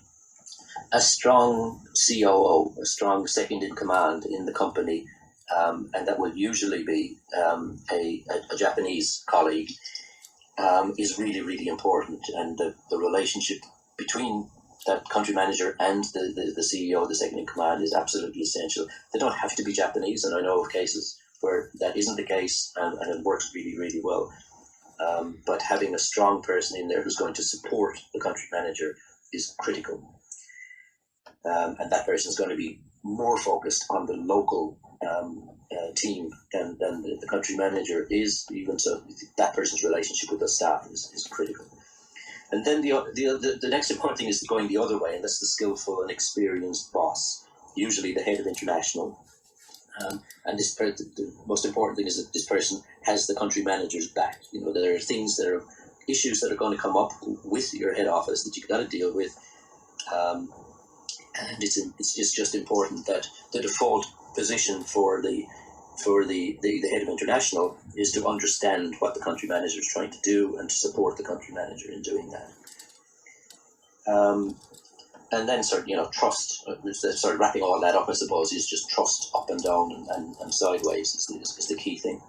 a strong COO, a strong second in command in the company, and that will usually be a Japanese colleague, is really, really important. And the relationship between that country manager and the CEO, the second in command, is absolutely essential. They don't have to be Japanese, and I know of cases where that isn't the case, and it works really, really well. But having a strong person in there who's going to support the country manager is critical. And that person is going to be more focused on the local team than the country manager is. Even so, that person's relationship with the staff is critical. And then the next important thing is going the other way, and that's the skillful and experienced boss, usually the head of international. And the most important thing is that this person has the country manager's back. There are things that are issues that are going to come up with your head office that you've got to deal with. And it's just important that the default position for the for the head of international is to understand what the country manager is trying to do and to support the country manager in doing that. And then trust, sort of wrapping all that up, I suppose, is just trust up and down and sideways is the key thing.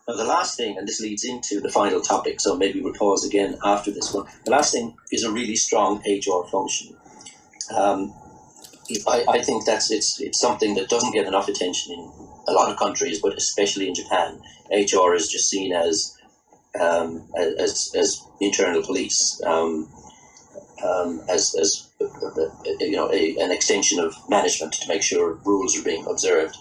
Now, the last thing, and this leads into the final topic, so maybe we'll pause again after this one. The last thing is a really strong HR function. I think it's something that doesn't get enough attention in a lot of countries, but especially in Japan. HR is just seen as internal police, as an extension of management to make sure rules are being observed.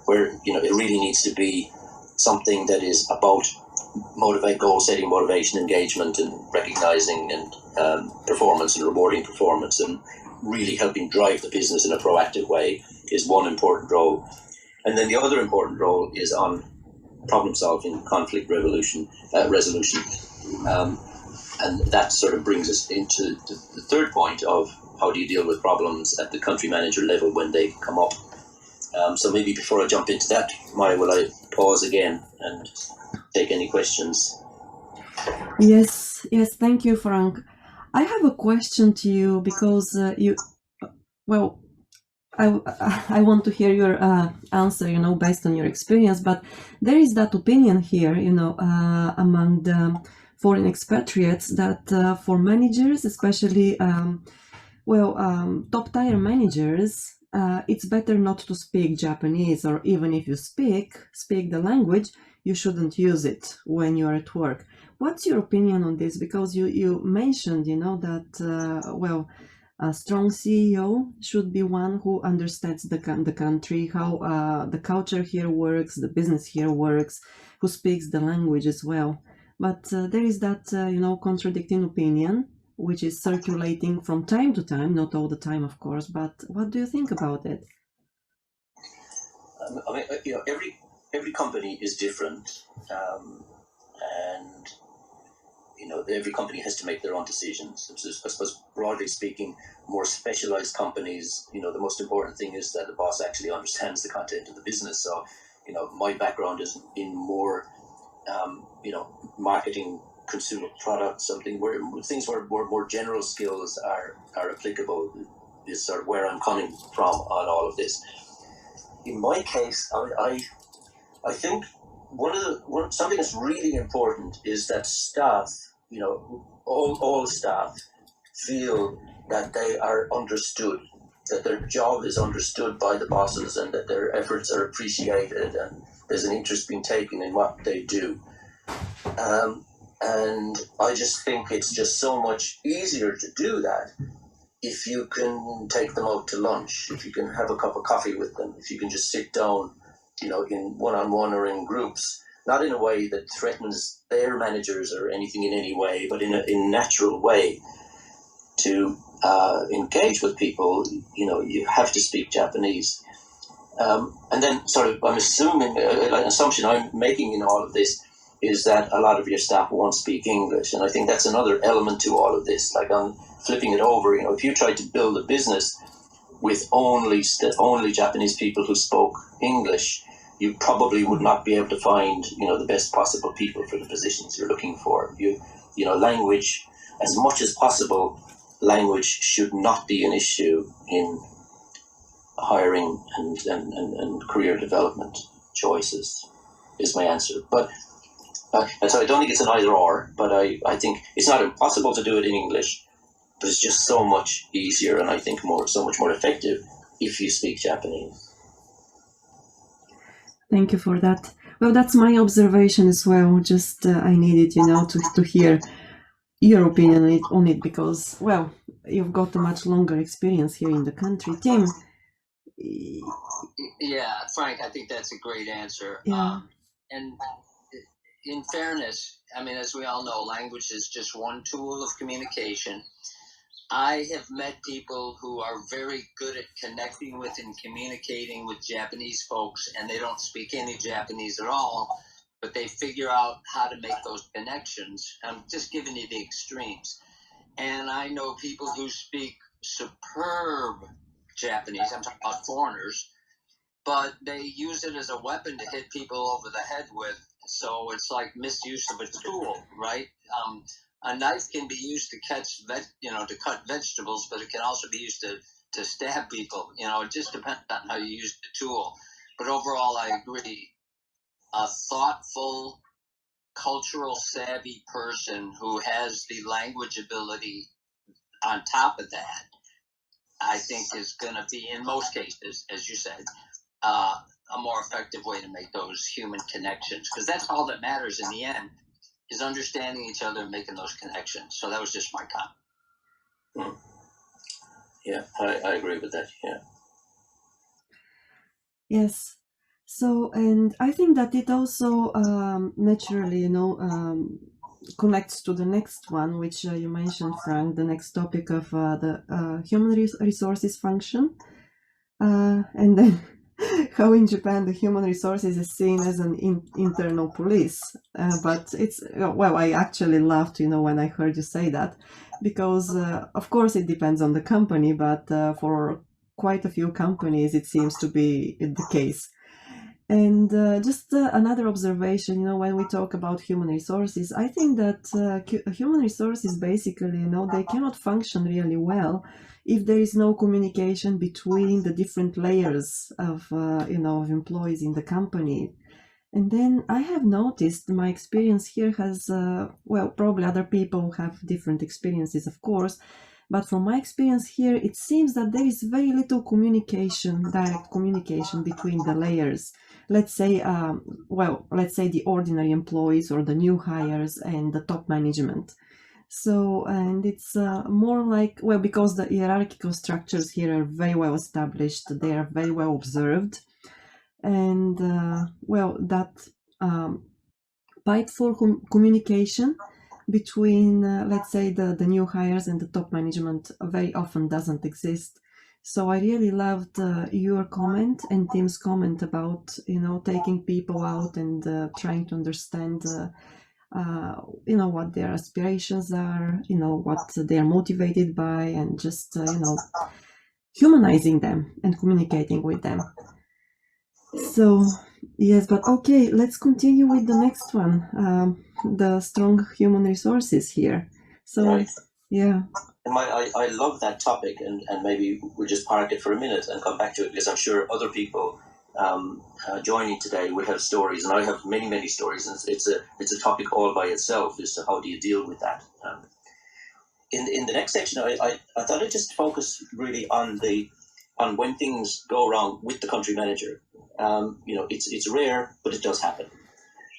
Where it really needs to be something that is about goal setting, motivation, engagement, and recognizing and performance and rewarding performance, and really helping drive the business in a proactive way is one important role. And then the other important role is on problem solving, conflict resolution. And that sort of brings us into the third point of how do you deal with problems at the country manager level when they come up. So maybe before I jump into that, Maya, will I pause again and take any questions? Yes, thank you, Frank. I have a question to you because I want to hear your answer, based on your experience, but there is that opinion here, among the foreign expatriates that for managers, especially, top tier managers, it's better not to speak Japanese, or even if you speak the language, you shouldn't use it when you're at work. What's your opinion on this? Because you mentioned, that, a strong CEO should be one who understands the country, how the culture here works, the business here works, who speaks the language as well. But there is that, contradicting opinion, which is circulating from time to time, not all the time, of course. But what do you think about it? Every company is different, and every company has to make their own decisions. I suppose, broadly speaking, more specialized companies, the most important thing is that the boss actually understands the content of the business. So, my background is in more, marketing, consumer products, something where things where more general skills are applicable is sort of where I'm coming from on all of this. In my case, I think something that's really important is that staff, all staff feel that they are understood, that their job is understood by the bosses, and that their efforts are appreciated, and there's an interest being taken in what they do. And I just think it's just so much easier to do that if you can take them out to lunch, if you can have a cup of coffee with them, if you can just sit down, in one-on-one or in groups, not in a way that threatens their managers or anything in any way, but in a natural way to engage with people. You have to speak Japanese. And then I'm assuming, an assumption I'm making in all of this is that a lot of your staff won't speak English. And I think that's another element to all of this. Like, I'm flipping it over, if you tried to build a business with only Japanese people who spoke English, you probably would not be able to find, the best possible people for the positions you're looking for. Language, as much as possible, language should not be an issue in hiring and career development choices, is my answer. But and so I don't think it's an either or, but I think it's not impossible to do it in English, but it's just so much easier, and I think so much more effective if you speak Japanese. Thank you for that. Well, that's my observation as well. Just I needed, to hear your opinion on it because, well, you've got a much longer experience here in the country. Tim? Yeah, Frank, I think that's a great answer. Yeah. And in fairness, as we all know, language is just one tool of communication. I have met people who are very good at connecting with and communicating with Japanese folks, and they don't speak any Japanese at all, but they figure out how to make those connections. I'm just giving you the extremes. And I know people who speak superb Japanese, I'm talking about foreigners, but they use it as a weapon to hit people over the head with. So it's like misuse of a tool, right? A knife can be used to to cut vegetables, but it can also be used to stab people. It just depends on how you use the tool. But overall, I agree. A thoughtful, cultural savvy person who has the language ability on top of that, I think is going to be, in most cases, as you said, a more effective way to make those human connections. Because that's all that matters in the end, is understanding each other and making those connections. So that was just my comment. Yeah, I agree with that. Yeah. Yes. So, and I think that it also naturally, connects to the next one, which you mentioned, Frank, the next topic of the human resources function. And then how in Japan the human resources is seen as an internal police. But it's, well, I actually laughed, when I heard you say that, because of course it depends on the company, but for quite a few companies it seems to be the case. And just another observation, when we talk about human resources, I think that human resources basically, they cannot function really well if there is no communication between the different layers of, of employees in the company. And then I have noticed my experience here has, well, probably other people have different experiences, of course, but from my experience here, it seems that there is very little communication, direct communication between the layers. Let's say, let's say the ordinary employees or the new hires and the top management. So, and it's more like, well, because the hierarchical structures here are very well established, they are very well observed. And, well, that pipe for communication between, let's say, the new hires and the top management very often doesn't exist. So I really loved your comment and Tim's comment about, taking people out and trying to understand, what their aspirations are, what they're motivated by, and just, humanizing them and communicating with them. So, yes, but okay, let's continue with the next one, the strong human resources here. So, right. Yeah. I love that topic, and maybe we'll just park it for a minute and come back to it, because I'm sure other people joining today will have stories, and I have many, many stories, and it's a topic all by itself as to how do you deal with that. In the next section, I thought I'd just focus really on when things go wrong with the country manager. It's rare, but it does happen.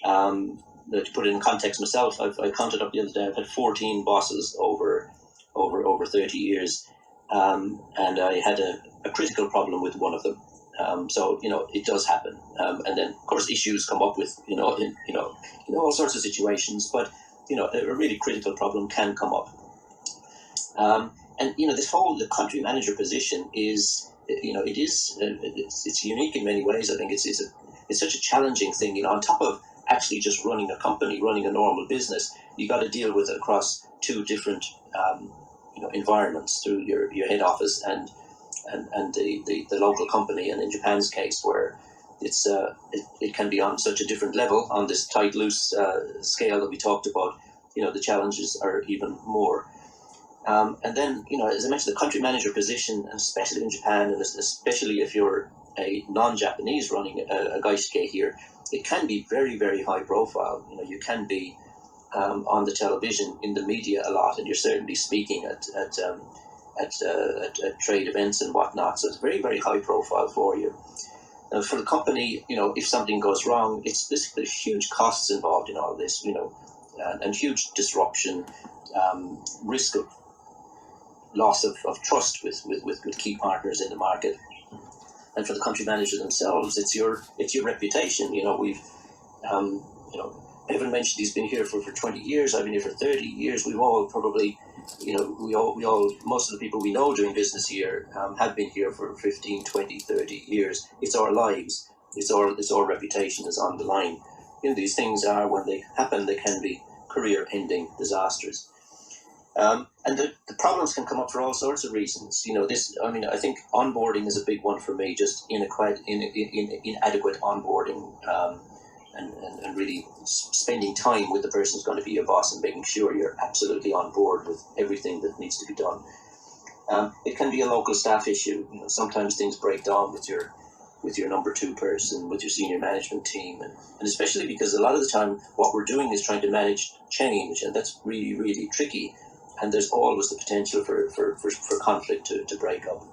To put it in context myself, I counted up the other day, I've had 14 bosses over 30 years, and I had a critical problem with one of them. So it does happen, and then of course issues come up with in all sorts of situations, but a really critical problem can come up. And this whole the country manager position is it's unique in many ways. I think it's such a challenging thing. On top of actually just running a company, running a normal business, you got to deal with it across two different environments, through your head office and the local company, and in Japan's case, where it can be on such a different level on this tight loose scale that we talked about. The challenges are even more. And then, as I mentioned, the country manager position, and especially in Japan, and especially if you're a non-Japanese running a gaishike here, it can be very, very high profile. You can be on the television, in the media a lot, and you're certainly speaking at trade events and whatnot. So it's very, very high profile for you. Now, for the company, if something goes wrong, there's huge costs involved in all this, and huge disruption, risk of loss of trust with key partners in the market. And for the country managers themselves, it's your reputation. We've Evan mentioned he's been here for 20 years. I've been here for 30 years. We've all probably, most of the people we know doing business here have been here for 15, 20, 30 years. It's our lives. It's our reputation is on the line. These things are, when they happen, they can be career-ending disasters. And the problems can come up for all sorts of reasons. I think onboarding is a big one for me, just inadequate onboarding, and really spending time with the person who's going to be your boss and making sure you're absolutely on board with everything that needs to be done. It can be a local staff issue. Sometimes things break down with your number two person, with your senior management team, and especially because a lot of the time what we're doing is trying to manage change, and that's really, really tricky. And there's always the potential for conflict to break up.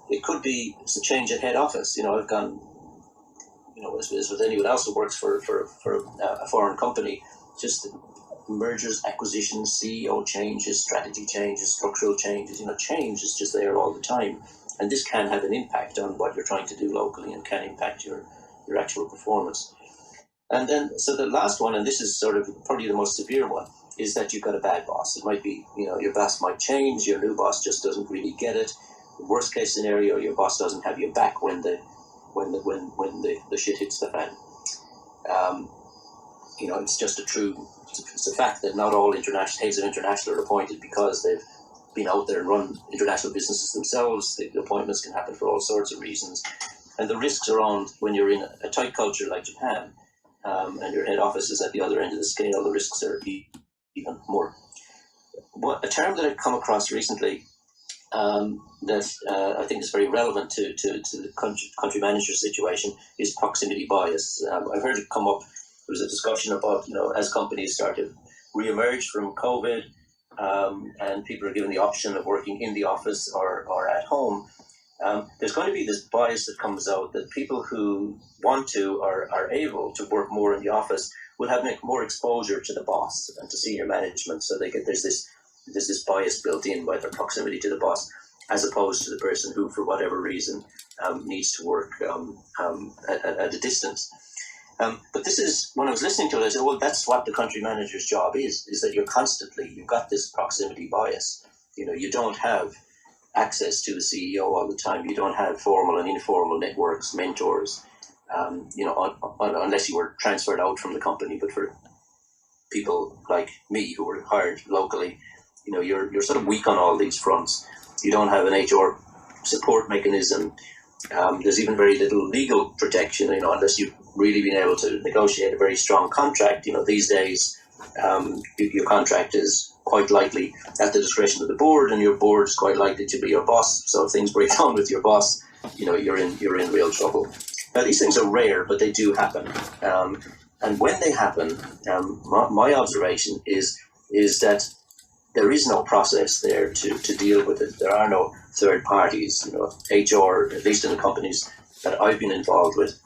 It could be a change at head office. I've gone, as with anyone else who works for a foreign company, just mergers, acquisitions, CEO changes, strategy changes, structural changes. Change is just there all the time. And this can have an impact on what you're trying to do locally and can impact your actual performance. And then, so the last one, and this is sort of probably the most severe one, is that you've got a bad boss. It might be, your boss might change, your new boss just doesn't really get it. The worst case scenario, your boss doesn't have your back when the shit hits the fan. It's just it's a fact that not all heads of international are appointed because they've been out there and run international businesses themselves. The appointments can happen for all sorts of reasons. And the risks around when you're in a tight culture like Japan, and your head office is at the other end of the scale, the risks are even more. A term that I've come across recently that I think is very relevant to the country manager situation is proximity bias. I've heard it come up. There was a discussion about, as companies start to re-emerge from COVID, and people are given the option of working in the office or at home, there's going to be this bias that comes out that people who want to or are able to work more in the office will have more exposure to the boss and to senior management. So there's this bias built in by their proximity to the boss, as opposed to the person who, for whatever reason, needs to work at a distance. But this is, when I was listening to it, I said, well, that's what the country manager's job is that you've got this proximity bias. You don't have access to the CEO all the time. You don't have formal and informal networks, mentors, unless you were transferred out from the company. But for people like me who were hired locally, you're sort of weak on all these fronts. You don't have an HR support mechanism. There's even very little legal protection, unless you've really been able to negotiate a very strong contract. These days, your contract is quite likely at the discretion of the board, and your board is quite likely to be your boss. So if things break down with your boss, you're in real trouble. Now, these things are rare, but they do happen. And when they happen, my observation is that there is no process there to deal with it. There are no third parties. HR, at least in the companies that I've been involved with,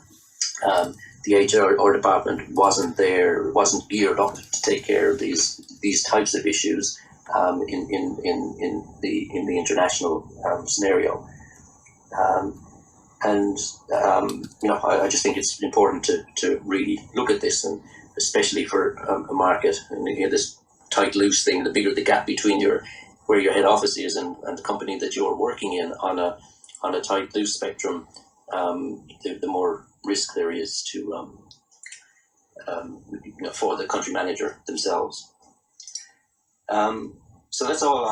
the HR department wasn't geared up to take care of these types of issues in the international scenario. I just think it's important to really look at this, and especially for a market and this tight loose thing. The bigger the gap between where your head office is and the company that you're working in on a tight loose spectrum, the more risk there is to for the country manager themselves. So that's all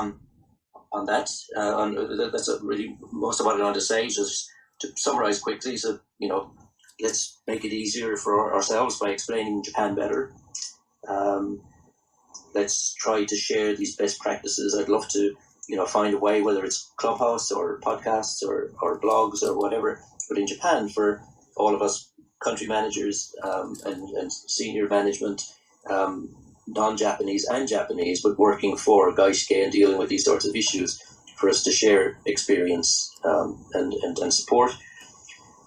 on that. That's really most of what I want to say. Just to summarize quickly, so let's make it easier for ourselves by explaining Japan better. Let's try to share these best practices. I'd love to find a way, whether it's Clubhouse or podcasts or blogs or whatever, but in Japan, for all of us country managers and senior management, non-Japanese and Japanese, but working for Gaishike and dealing with these sorts of issues, for us to share experience and support.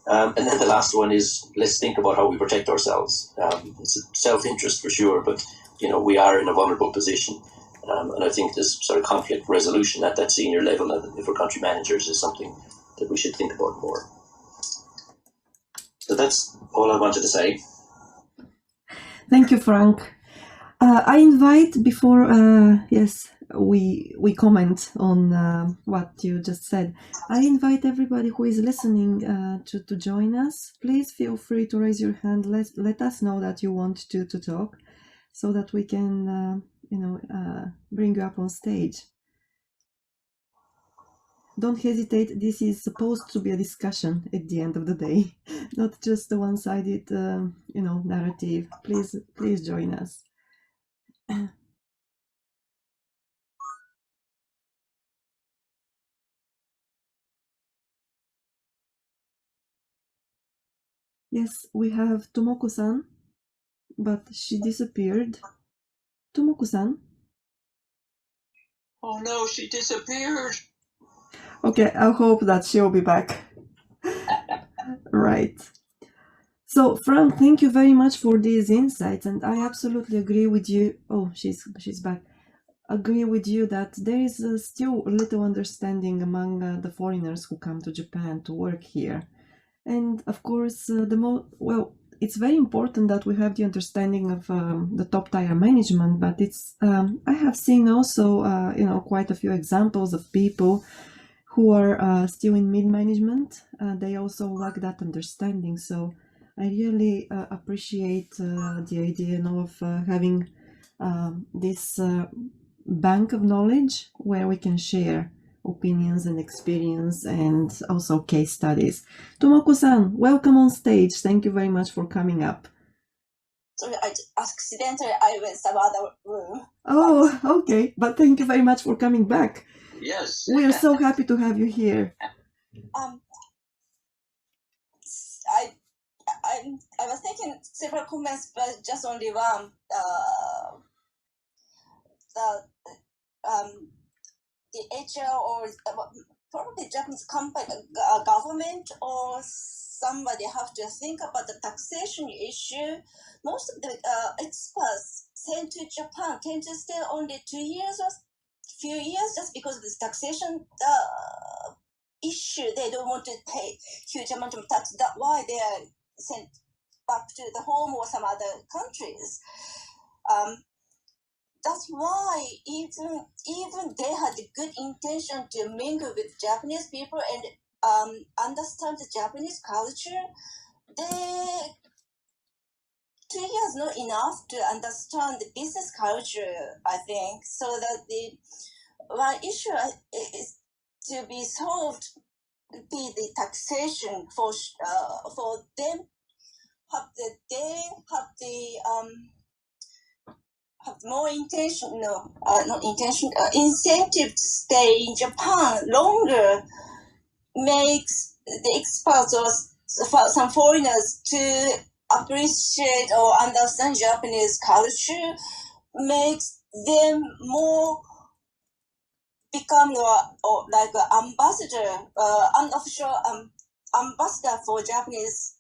And then the last one is, let's think about how we protect ourselves. It's a self-interest for sure, but we are in a vulnerable position. And I think this sort of conflict resolution at that senior level for country managers is something that we should think about more. So that's all I wanted to say. Thank you, Frank. I invite, before we comment on what you just said, I invite everybody who is listening to join us. Please feel free to raise your hand. Let us know that you want to talk, so that we can bring you up on stage. Don't hesitate. This is supposed to be a discussion at the end of the day, not just a one-sided, narrative. Please join us. Yes, we have Tomoko-san, but she disappeared. Tomoko-san? Oh no, she disappeared. Okay, I hope that she'll be back. Right. So, Frank, thank you very much for these insights, and I absolutely agree with you. Oh, she's back. Agree with you that there is still little understanding among the foreigners who come to Japan to work here. And of course, it's very important that we have the understanding of the top tier management, but it's I have seen also quite a few examples of people who are still in mid-management. They also lack that understanding. So I really appreciate the idea of having this bank of knowledge where we can share opinions and experience and also case studies. Tomoko-san, welcome on stage. Thank you very much for coming up. Sorry, accidentally I went some other room. Oh, okay. But thank you very much for coming back. Yes. We are so happy to have you here. I was thinking several comments, but just only one. The HR or probably Japanese company, government or somebody have to think about the taxation issue. Most of the experts sent to Japan tend to stay only 2 years or few years just because of this taxation issue. They don't want to pay huge amount of tax. That's why they are sent back to the home or some other countries. That's why even they had a good intention to mingle with Japanese people and understand the Japanese culture, 2 years not enough to understand the business culture, I think. So that the one issue is to be solved be the taxation for them. Have more intention, not intention, incentive to stay in Japan longer makes the experts or some foreigners to appreciate or understand Japanese culture, makes them more become like an ambassador, unofficial ambassador for Japanese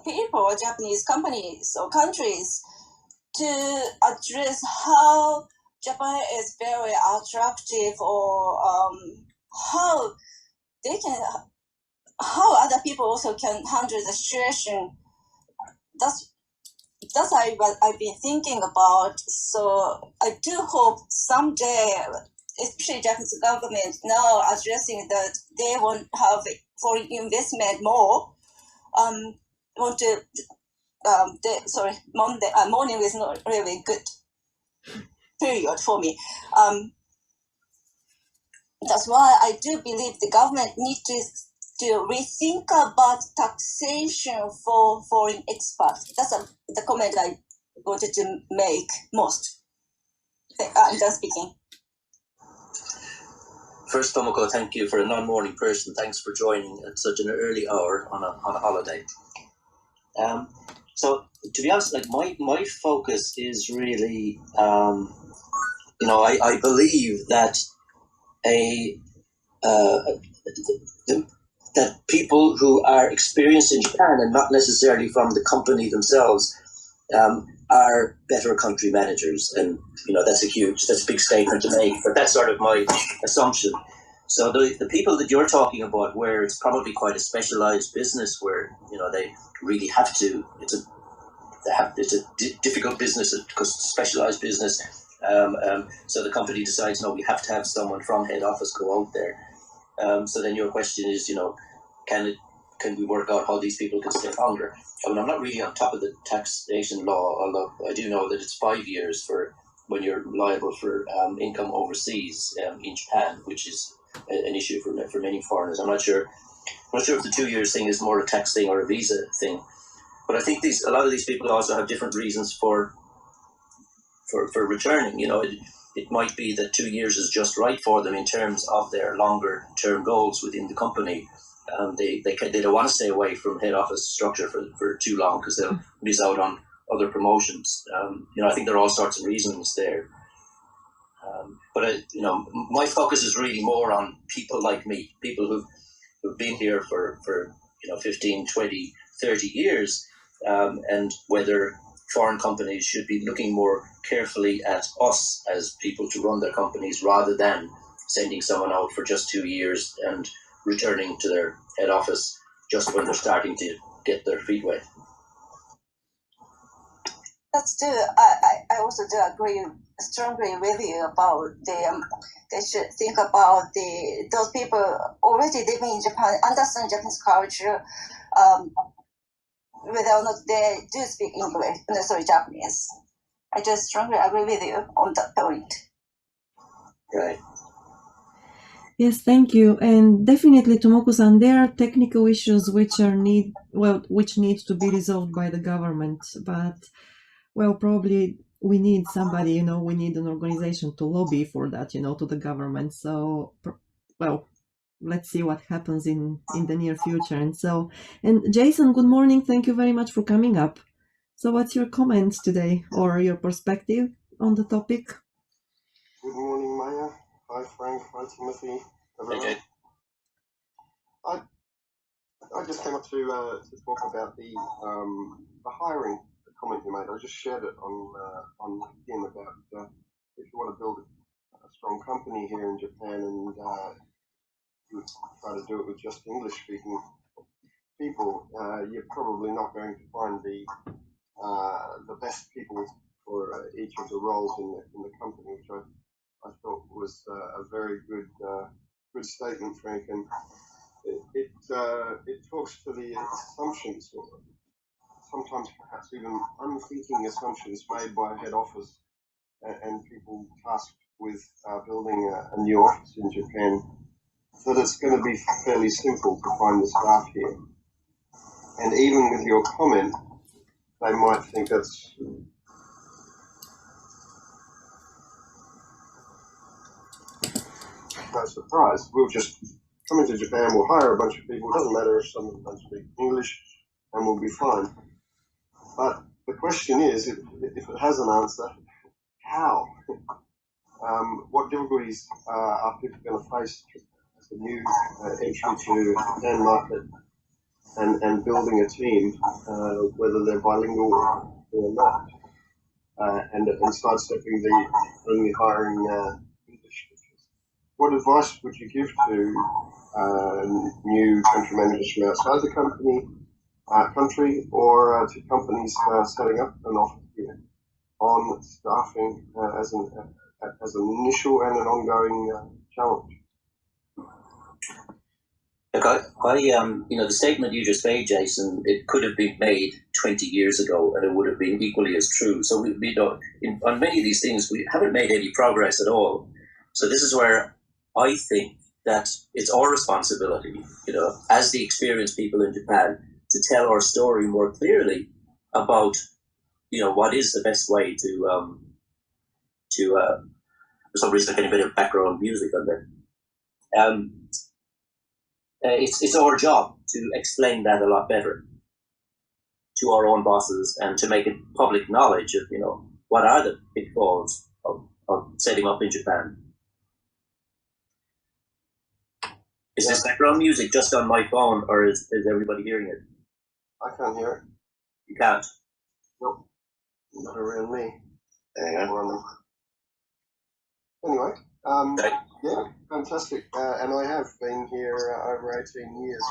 people or Japanese companies or countries to address how Japan is very attractive or how other people also can handle the situation. That's what I've been thinking about. So I do hope someday, especially Japanese government now addressing that they won't have foreign investment more. Want to morning is not really good period for me. That's why I do believe the government needs to rethink about taxation for foreign expats. That's the comment I wanted to make most. I'm done speaking. First, Tomoko, thank you for a non-morning person. Thanks for joining at such an early hour on a holiday. So, to be honest, like my focus is really, I believe that that people who are experienced in Japan and not necessarily from the company themselves are better country managers, and that's a big statement to make, but that's sort of my assumption. So the people that you're talking about, where it's probably quite a specialized business, where they really have to, it's a difficult business because it's a specialized business. So the company decides, no, we have to have someone from head office go out there. So then your question is, can we work out how these people can stay longer? I mean, I'm not really on top of the taxation law, although I do know that it's 5 years for when you're liable for income overseas in Japan, which is an issue for many foreigners. I'm not sure if the 2 years thing is more a tax thing or a visa thing, but I think a lot of these people also have different reasons for returning. It might be that 2 years is just right for them in terms of their longer term goals within the company. They don't want to stay away from head office structure for too long because they'll miss out on other promotions. I think there are all sorts of reasons there. But my focus is really more on people like me, people who've been here for 15, 20, 30 years, and whether foreign companies should be looking more carefully at us as people to run their companies rather than sending someone out for just 2 years and returning to their head office just when they're starting to get their feet wet. That's true. I also do agree strongly with you about they should think about those people already living in Japan, understand Japanese culture, whether or not they do speak English, Japanese. I just strongly agree with you on that point. Right. Yes, thank you. And definitely, Tomoko-san, there are technical issues which need to be resolved by the government. But, probably we need somebody, we need an organization to lobby for that, to the government. So, let's see what happens in the near future. And Jason, good morning. Thank you very much for coming up. So what's your comment today or your perspective on the topic? Good morning, Maya. Hi, Frank. Hi, Timothy. Everyone. Okay. I just came up to talk about the hiring comment you made. I just shared it on LinkedIn about if you want to build a strong company here in Japan and you try to do it with just English-speaking people, you're probably not going to find the best people for each of the roles in the company, which I thought was a very good statement, Frank, and it talks to the assumptions, or sometimes perhaps even unthinking assumptions made by head office and people tasked with building a new office in Japan, that it's going to be fairly simple to find the staff here. And even with your comment, they might think that's no surprise. We'll just come into Japan, we'll hire a bunch of people, it doesn't matter if someone doesn't speak English, and we'll be fine. But the question is, if it has an answer, how? What difficulties are people going to face as a new entry to the Japan market and building a team, whether they're bilingual or not, and sidestepping the only hiring English teachers? What advice would you give to new country managers from outside the country, or to companies setting up an office here on staffing as an initial and an ongoing challenge? Look, the statement you just made, Jason, it could have been made 20 years ago, and it would have been equally as true. So on many of these things, we haven't made any progress at all. So this is where I think that it's our responsibility, as the experienced people in Japan, to tell our story more clearly about, what is the best way to for some reason, I'm getting a bit of background music on there. It's our job to explain that a lot better to our own bosses and to make it public knowledge of, what are the pitfalls of setting up in Japan. Is this background music just on my phone, or is everybody hearing it? I can't hear it. You can't? Nope. Not around me. Hang on. Anyway, Okay. yeah, fantastic. And I have been here over 18 years.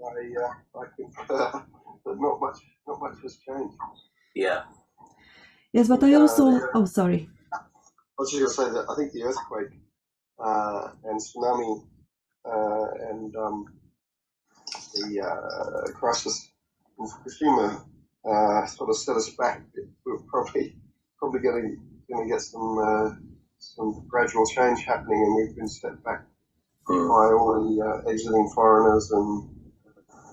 I think that not much has changed. Yeah. Yes, but I also... Oh, sorry. I was just going to say that I think the earthquake and tsunami and the crisis in Fukushima sort of set us back. We're probably getting going to get some gradual change happening, and we've been stepped back by all the exiting foreigners and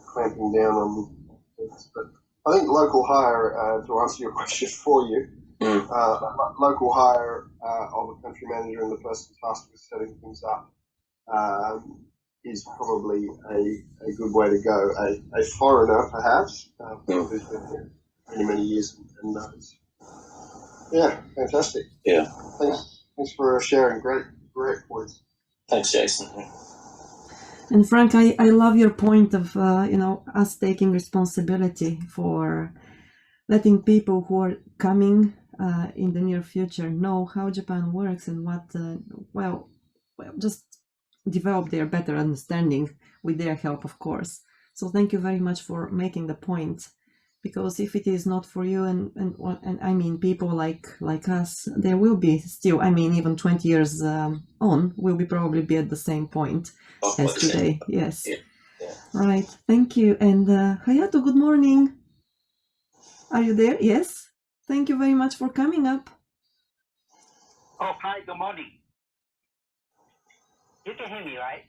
clamping down on things. But I think local hire, to answer your question for you, local hire of a country manager and the person tasked with setting things up is probably a good way to go. A foreigner, perhaps, who's been here many years and knows. Yeah, fantastic. Yeah. Thanks for sharing. Great points. Thanks, Jason. And Frank, I love your point of us taking responsibility for letting people who are coming in the near future know how Japan works and what just develop their better understanding with their help, of course. So thank you very much for making the point, because if it is not for you and I mean people like us, there will be still, I mean, even 20 years on, we'll probably be at the same point as today. Yes. Yeah. Right. Thank you. And Hayato, good morning. Are you there? Yes. Thank you very much for coming up. Oh, hi. Good morning. You can hear me, right?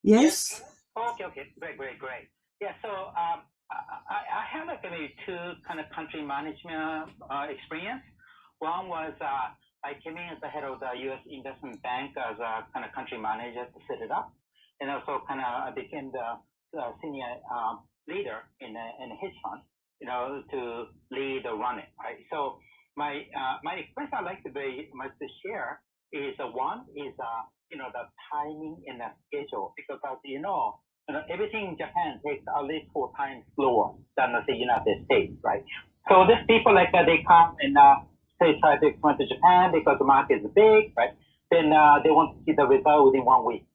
Yes. Okay. Great. Yeah. So I have like maybe two kind of country management experience. One was I came in as the head of the U.S. investment bank as a kind of country manager to set it up, and also kind of became the senior leader in a hedge fund, to lead or run it, right? So my experience I'd like to very much to share is one is the timing and the schedule, because as everything in Japan takes at least 4 times slower than the United States, right? So these people they come and say try to expand to Japan because the market is big, right? Then they want to see the result within 1 week,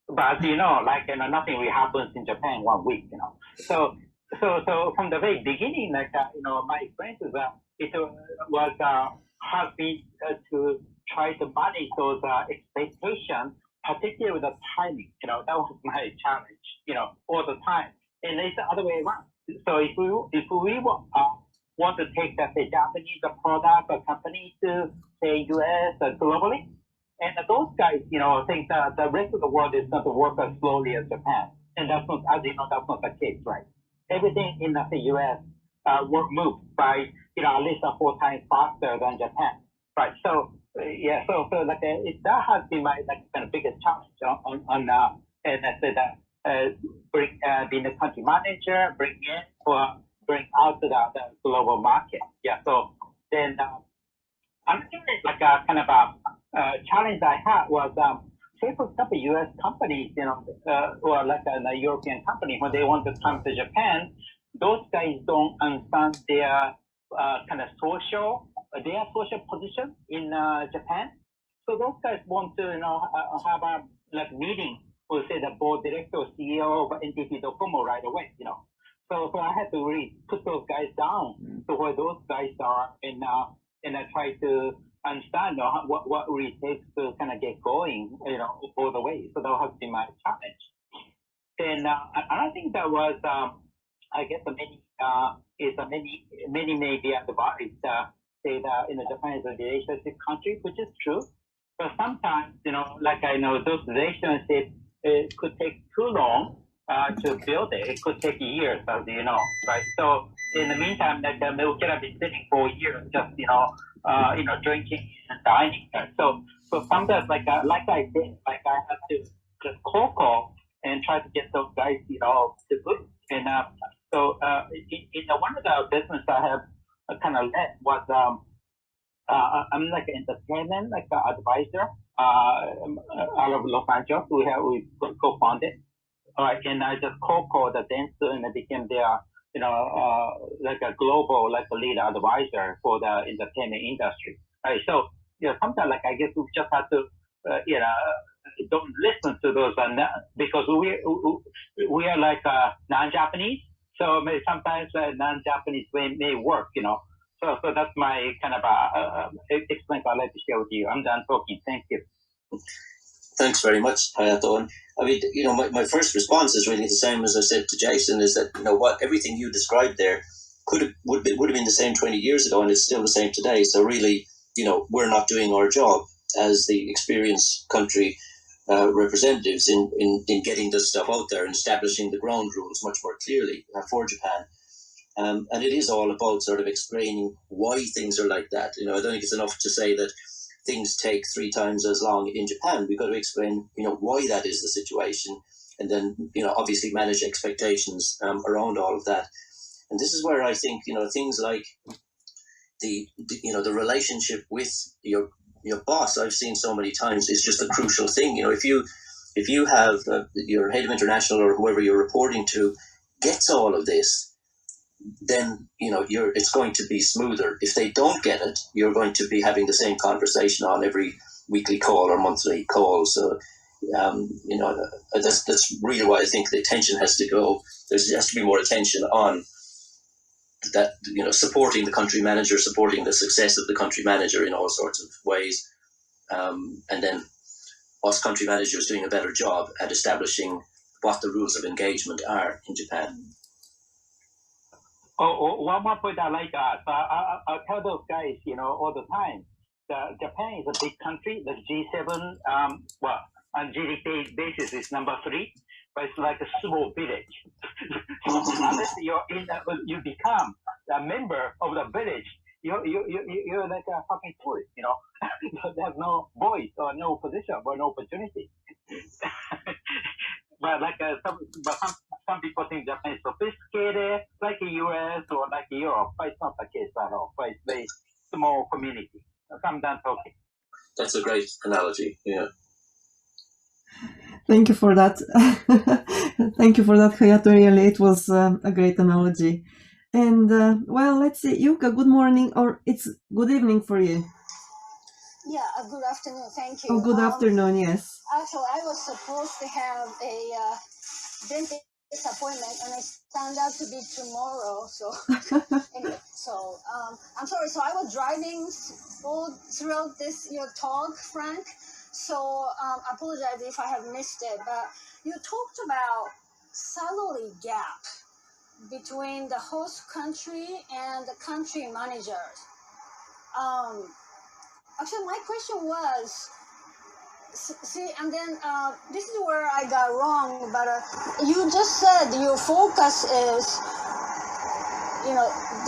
But nothing really happens in Japan 1 week, So from the very beginning, my experience is it was hard to try to manage those expectations, particularly with the timing. That was my challenge, all the time. And it's the other way around. So if we want to take say Japanese product or company to say US globally, and those guys, think that the rest of the world is going to work as slowly as Japan, and that's not, as that's not the case, right? Everything in the US moves by at least 4 times faster than Japan, right? So that has been my kind of biggest challenge on and I said being a country manager, bring out to the global market. Yeah. So then another kind of a challenge I had was say for example U.S. companies, or a European company, when they want to come to Japan, those guys don't understand their kind of social position in Japan. So those guys want to have a meeting with say the board director or CEO of NTT Docomo right away. So I had to really put those guys down to where those guys are, and I try to understand what really takes to kind of get going, all the way. So that has been my challenge. And I think that was, I guess, many maybe advice say that Japan is a relationship country, which is true. But sometimes, I know those relationships could take too long to build it. It could take years, as you know, right? So in the meantime, we cannot be sitting for years just drinking and dining. So sometimes I did, I had to just call and try to get those guys to move. And so in one of the business I have kind of led was I'm like an entertainment advisor out of Los Angeles. We co-founded. And I just called the dancer, and I became their a global lead advisor for the entertainment industry. Right. So sometimes I guess we just have to don't listen to those because we are non-Japanese. So maybe sometimes non-Japanese way may work. So that's my kind of experience I'd like to share with you. I'm done talking. Thank you. Thanks very much, Hayato. And I mean, my first response is really the same as I said to Jason, is that, what everything you described there would have been the same 20 years ago, and it's still the same today. So really, we're not doing our job as the experienced country representatives in getting this stuff out there and establishing the ground rules much more clearly for Japan. And it is all about sort of explaining why things are like that. I don't think it's enough to say that things take 3 times as long in Japan. We've got to explain, why that is the situation, and then, obviously manage expectations around all of that. And this is where I think, things like the relationship with your boss, I've seen so many times, is just a crucial thing. If you have your head of international or whoever you're reporting to gets all of this, then it's going to be smoother. If they don't get it, you're going to be having the same conversation on every weekly call or monthly call. So that's really why I think the attention has to go. There has to be more attention on that, supporting the country manager, supporting the success of the country manager in all sorts of ways, and then us country managers doing a better job at establishing what the rules of engagement are in Japan. One more point I like that. I tell those guys, all the time, Japan is a big country. The G7, on GDP basis is number 3, but it's like a small village. Unless you become a member of the village, you're like a fucking tourist, There's no voice or no position or no opportunity. But some people think Japan is sophisticated, like the US or like Europe, but it's not the case at all. But it's a very small community. Sometimes okay. That's a great analogy. Yeah. Thank you for that. Thank you for that, Hayato. Really, it was a great analogy. And let's see, Yuka, good morning, or it's good evening for you. Yeah, good afternoon. Thank you. Oh, good afternoon. Yes. Actually, I was supposed to have a dentist appointment, and it turned out to be tomorrow. So anyway, I'm sorry. So I was driving all throughout your talk, Frank. So I apologize if I have missed it. But you talked about salary gap between the host country and the country managers. Actually, my question was, see, and then this is where I got wrong, but you just said your focus is,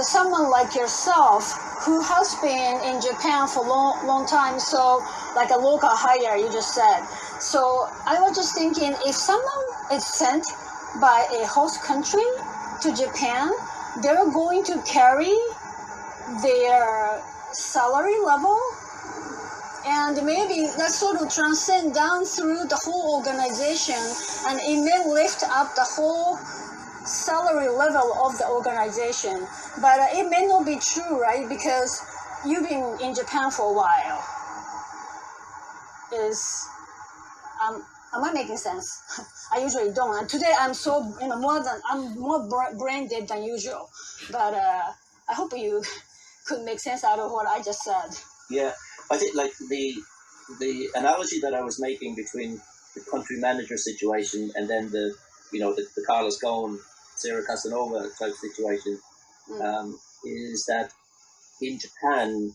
someone like yourself who has been in Japan for long time, so like a local hire, you just said. So I was just thinking, if someone is sent by a host country to Japan, they're going to carry their salary level, and maybe that sort of transcend down through the whole organization, and it may lift up the whole salary level of the organization. But it may not be true, right? Because you've been in Japan for a while. Am I making sense? I usually don't. And today I'm so, I'm more brain dead than usual. But I hope you could make sense out of what I just said. Yeah, I think like the analogy that I was making between the country manager situation and then the Carlos Ghosn, Sarah Casanova type situation is that in Japan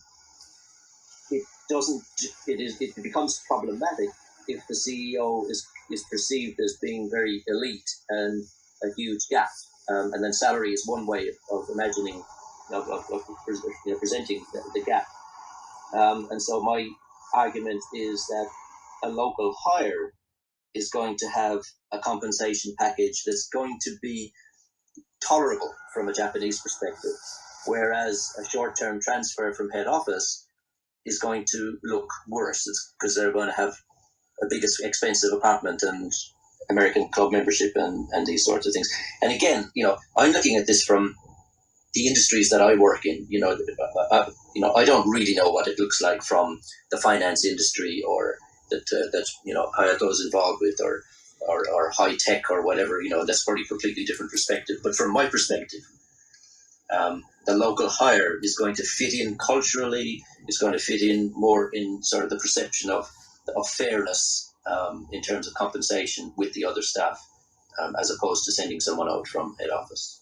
it becomes problematic if the CEO is perceived as being very elite and a huge gap, and then salary is one way of imagining of presenting the gap. And so my argument is that a local hire is going to have a compensation package that's going to be tolerable from a Japanese perspective, whereas a short-term transfer from head office is going to look worse because they're going to have a big expensive apartment and American club membership and these sorts of things. And again, I'm looking at this from the industries that I work in. I don't really know what it looks like from the finance industry or that Hayato is involved with or high tech or whatever. That's probably a completely different perspective. But from my perspective, the local hire is going to fit in culturally. It's going to fit in more in sort of the perception of fairness in terms of compensation with the other staff, as opposed to sending someone out from head office.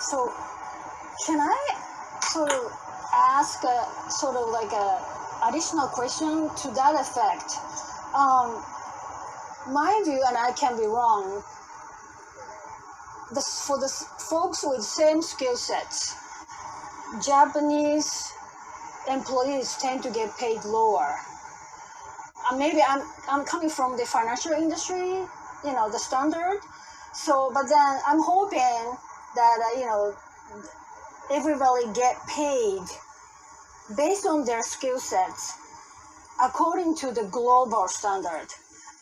So, can I sort of ask a, sort of like a additional question to that effect. My view, and I can be wrong, for the folks with same skill sets, Japanese employees tend to get paid lower. Maybe I'm coming from the financial industry, the standard. So, but then I'm hoping that everybody get paid based on their skill sets according to the global standard.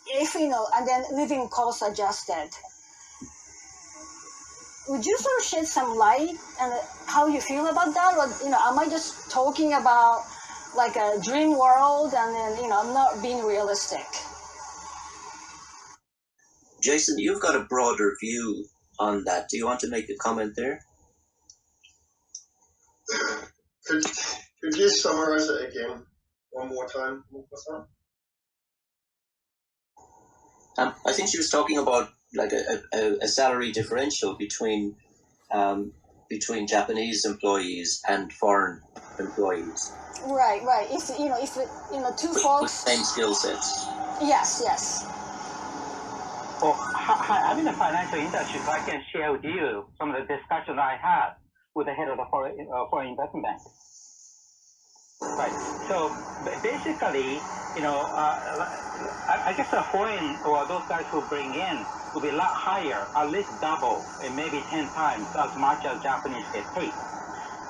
If and then living cost adjusted. Would you sort of shed some light on how you feel about that? Or, am I just talking about like a dream world and then, I'm not being realistic? Jason, you've got a broader view on that. Do you want to make a comment there? Could you summarize it again one more time? I think she was talking about like a salary differential between Japanese employees and foreign employees. Right. If two folks with same skill sets. Yes. Well, I'm in the financial industry, so I can share with you some of the discussions I had with the head of the foreign investment bank. Right. So basically, I guess the foreign or those guys who bring in will be a lot higher, at least double, and maybe 10 times as much as Japanese get paid.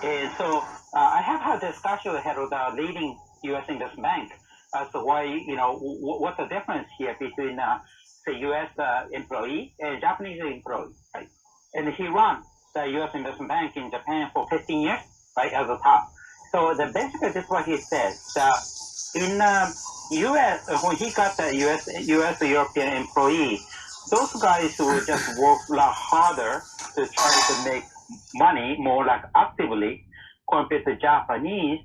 And so I have had a discussion with the head of the leading U.S. investment bank as to why, what's the difference here between, say, U.S. Employee and Japanese employee, right? And he ran the U.S. investment bank in Japan for 15 years, right, as a top. So basically, this is what he said. In U.S., when he got the U.S. European employee, those guys would just work a lot harder to try to make money more like actively compared to Japanese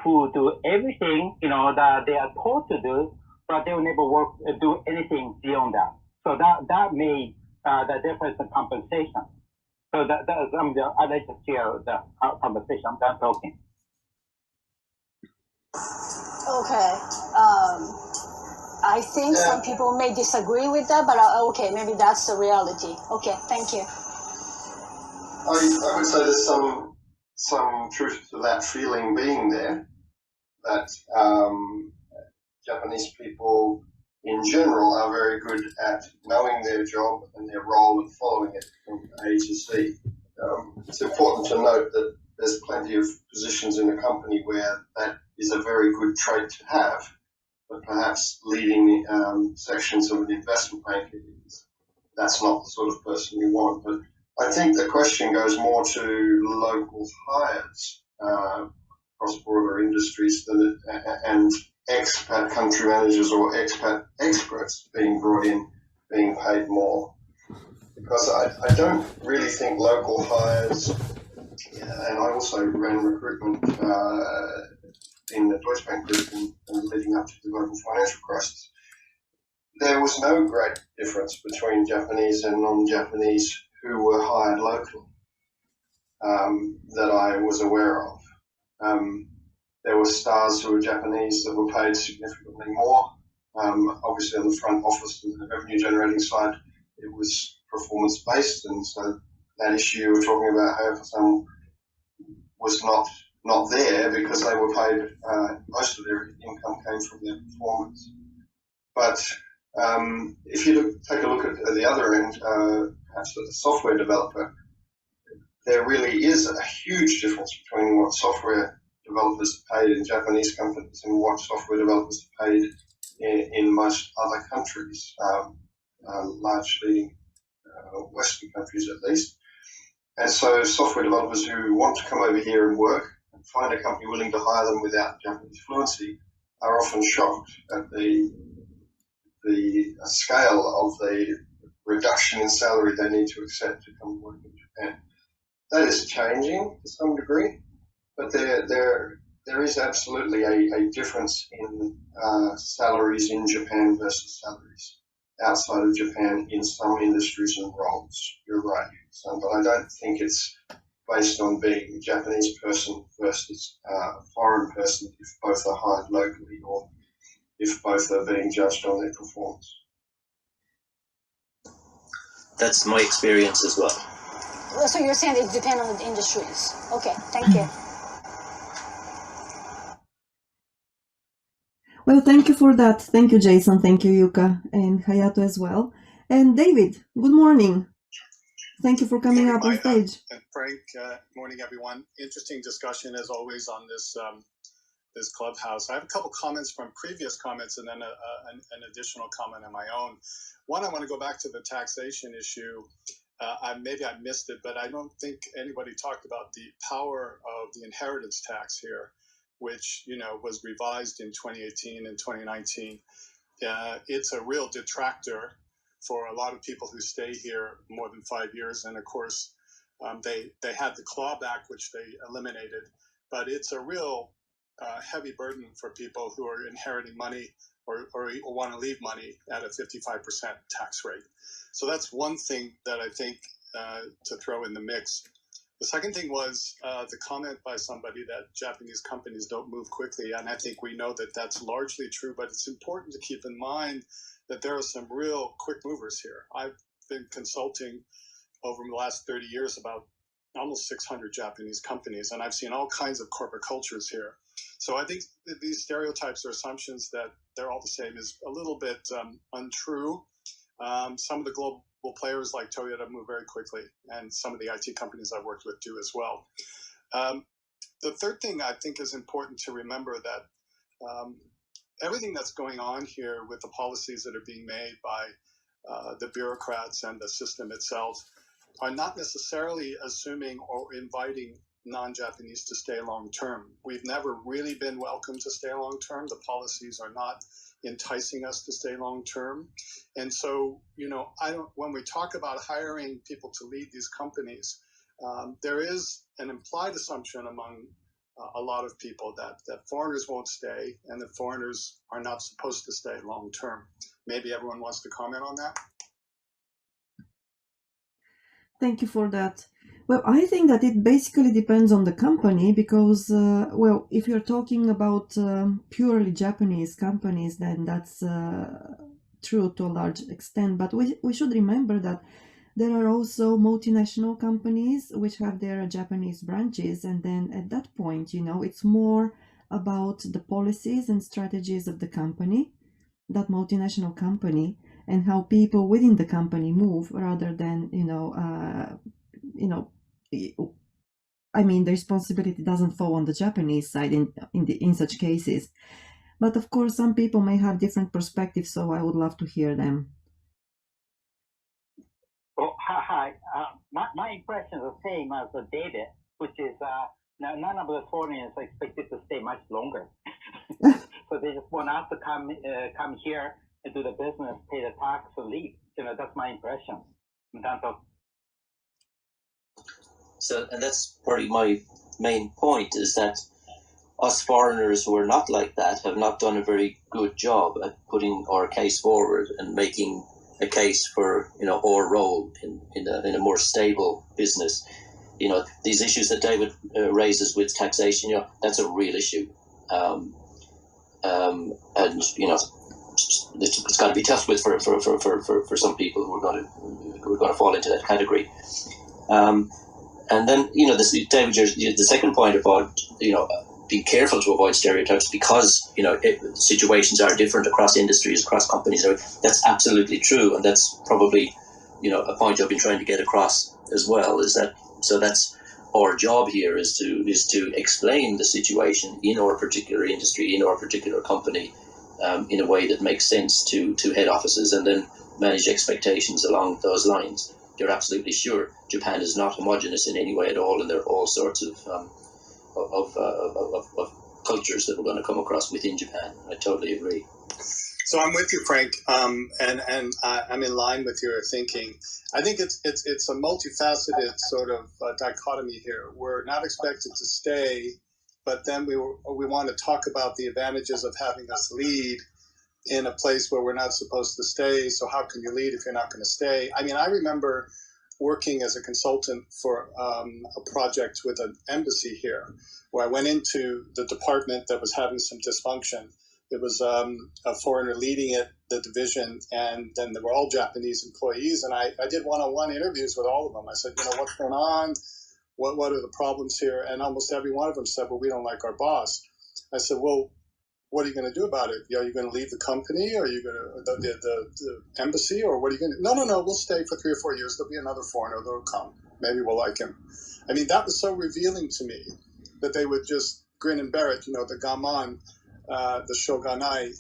who do everything, that they are told to do, but they will never do anything beyond that. So that made the difference in compensation. So I'd like to share the conversation. I'm done talking. Okay. I think some people may disagree with that, but okay, maybe that's the reality. Okay, thank you. I would say there's some truth to that feeling being there, that Japanese people in general are very good at knowing their job and their role and following it from A to Z. It's important to note that there's plenty of positions in a company where that is a very good trait to have, but perhaps leading sections of an investment bank, that's not the sort of person you want. But I think the question goes more to local hires across broader industries and expat country managers or expat experts being brought in, being paid more. Because I don't really think local hires, and I also ran recruitment in the Deutsche Bank group and leading up to the global financial crisis. There was no great difference between Japanese and non-Japanese who were hired locally that I was aware of. There were stars who were Japanese that were paid significantly more. Obviously on the front office and the revenue generating side, it was performance based, and so that issue you were talking about, however, some was not there because they were paid, most of their income came from their performance. But if you take a look at the other end, perhaps as a software developer, there really is a huge difference between what software developers are paid in Japanese companies and what software developers are paid in most other countries, largely Western countries at least. And so software developers who want to come over here and work and find a company willing to hire them without Japanese fluency are often shocked at the scale of the reduction in salary they need to accept to come work in Japan. That is changing to some degree, but there is absolutely a difference in salaries in Japan versus salaries outside of Japan in some industries and roles. You're right, but I don't think it's based on being a Japanese person versus a foreign person if both are hired locally or if both are being judged on their performance. That's my experience as well. So you're saying it depends on the industries. Okay, thank you. Well, thank you for that. Thank you, Jason. Thank you, Yuka, and Hayato as well. And David, good morning. Thank you for coming up on stage. And Frank, morning, everyone. Interesting discussion as always on this this clubhouse. I have a couple comments from previous comments and then an additional comment on my own. One, I want to go back to the taxation issue. Maybe I missed it, but I don't think anybody talked about the power of the inheritance tax here, which was revised in 2018 and 2019. It's a real detractor for a lot of people who stay here more than 5 years, and of course, they had the clawback, which they eliminated. But it's a real heavy burden for people who are inheriting money or want to leave money at a 55% tax rate. So that's one thing that I think to throw in the mix. The second thing was the comment by somebody that Japanese companies don't move quickly, and I think we know that that's largely true, but it's important to keep in mind that there are some real quick movers here. I've been consulting over the last 30 years about almost 600 Japanese companies, and I've seen all kinds of corporate cultures here. So I think that these stereotypes or assumptions that they're all the same is a little bit untrue. Some of the global players like Toyota move very quickly, and some of the IT companies I've worked with do as well. The third thing I think is important to remember that everything that's going on here with the policies that are being made by the bureaucrats and the system itself are not necessarily assuming or inviting non-Japanese to stay long-term. We've never really been welcome to stay long-term. The policies are not enticing us to stay long-term. And so, when we talk about hiring people to lead these companies, there is an implied assumption among a lot of people that foreigners won't stay and that foreigners are not supposed to stay long-term. Maybe everyone wants to comment on that? Thank you for that. Well, I think that it basically depends on the company because, if you're talking about purely Japanese companies, then that's true to a large extent. But we should remember that there are also multinational companies which have their Japanese branches. And then at that point, it's more about the policies and strategies of the company, that multinational company, and how people within the company move rather than, the responsibility doesn't fall on the Japanese side in such cases. But of course, some people may have different perspectives, so I would love to hear them. Oh, hi. My impression is the same as David, which is none of the foreigners are expected to stay much longer. So they just want us to come here and do the business, pay the tax, and leave. That's my impression in terms of. So, and that's probably my main point, is that us foreigners who are not like that have not done a very good job at putting our case forward and making a case for our role in a more stable business. These issues that David raises with taxation, that's a real issue, and it's got to be dealt with for some people who are going to fall into that category. And then David, the second point about being careful to avoid stereotypes because situations are different across industries, across companies. That's absolutely true, and that's probably a point I've been trying to get across as well. Is that so? That's our job here is to explain the situation in our particular industry, in our particular company, in a way that makes sense to head offices, and then manage expectations along those lines. You're absolutely sure Japan is not homogenous in any way at all, and there are all sorts of cultures that we're going to come across within Japan. I totally agree. So I'm with you, Frank, and I'm in line with your thinking. I think it's a multifaceted sort of dichotomy here. We're not expected to stay, but then we want to talk about the advantages of having us lead in a place where we're not supposed to stay. So how can you lead if you're not going to stay? I mean, I remember working as a consultant for a project with an embassy here, where I went into the department that was having some dysfunction. There was a foreigner leading it, the division, and then there were all Japanese employees. And I did one-on-one interviews with all of them. I said, what's going on? What are the problems here? And almost every one of them said, well, we don't like our boss. I said, well, what are you going to do about it? Are you going to leave the company? Or are you going to the embassy? Or what are you going to do? No, we'll stay for 3 or 4 years. There'll be another foreigner that'll come. Maybe we'll like him. I mean, that was so revealing to me that they would just grin and bear it, the gaman, the shogunai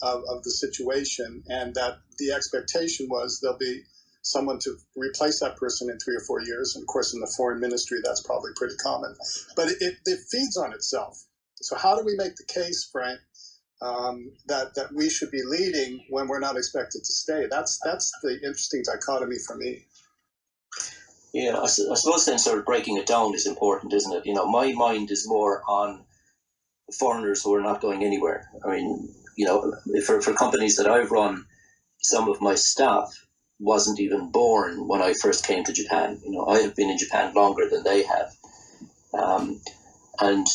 of the situation, and that the expectation was there'll be someone to replace that person in 3 or 4 years. And of course, in the foreign ministry, that's probably pretty common. But it feeds on itself. So how do we make the case, Frank, that we should be leading when we're not expected to stay? That's the interesting dichotomy for me. Yeah, I suppose then sort of breaking it down is important, isn't it? My mind is more on foreigners who are not going anywhere. I mean, for companies that I've run, some of my staff wasn't even born when I first came to Japan. I have been in Japan longer than they have. And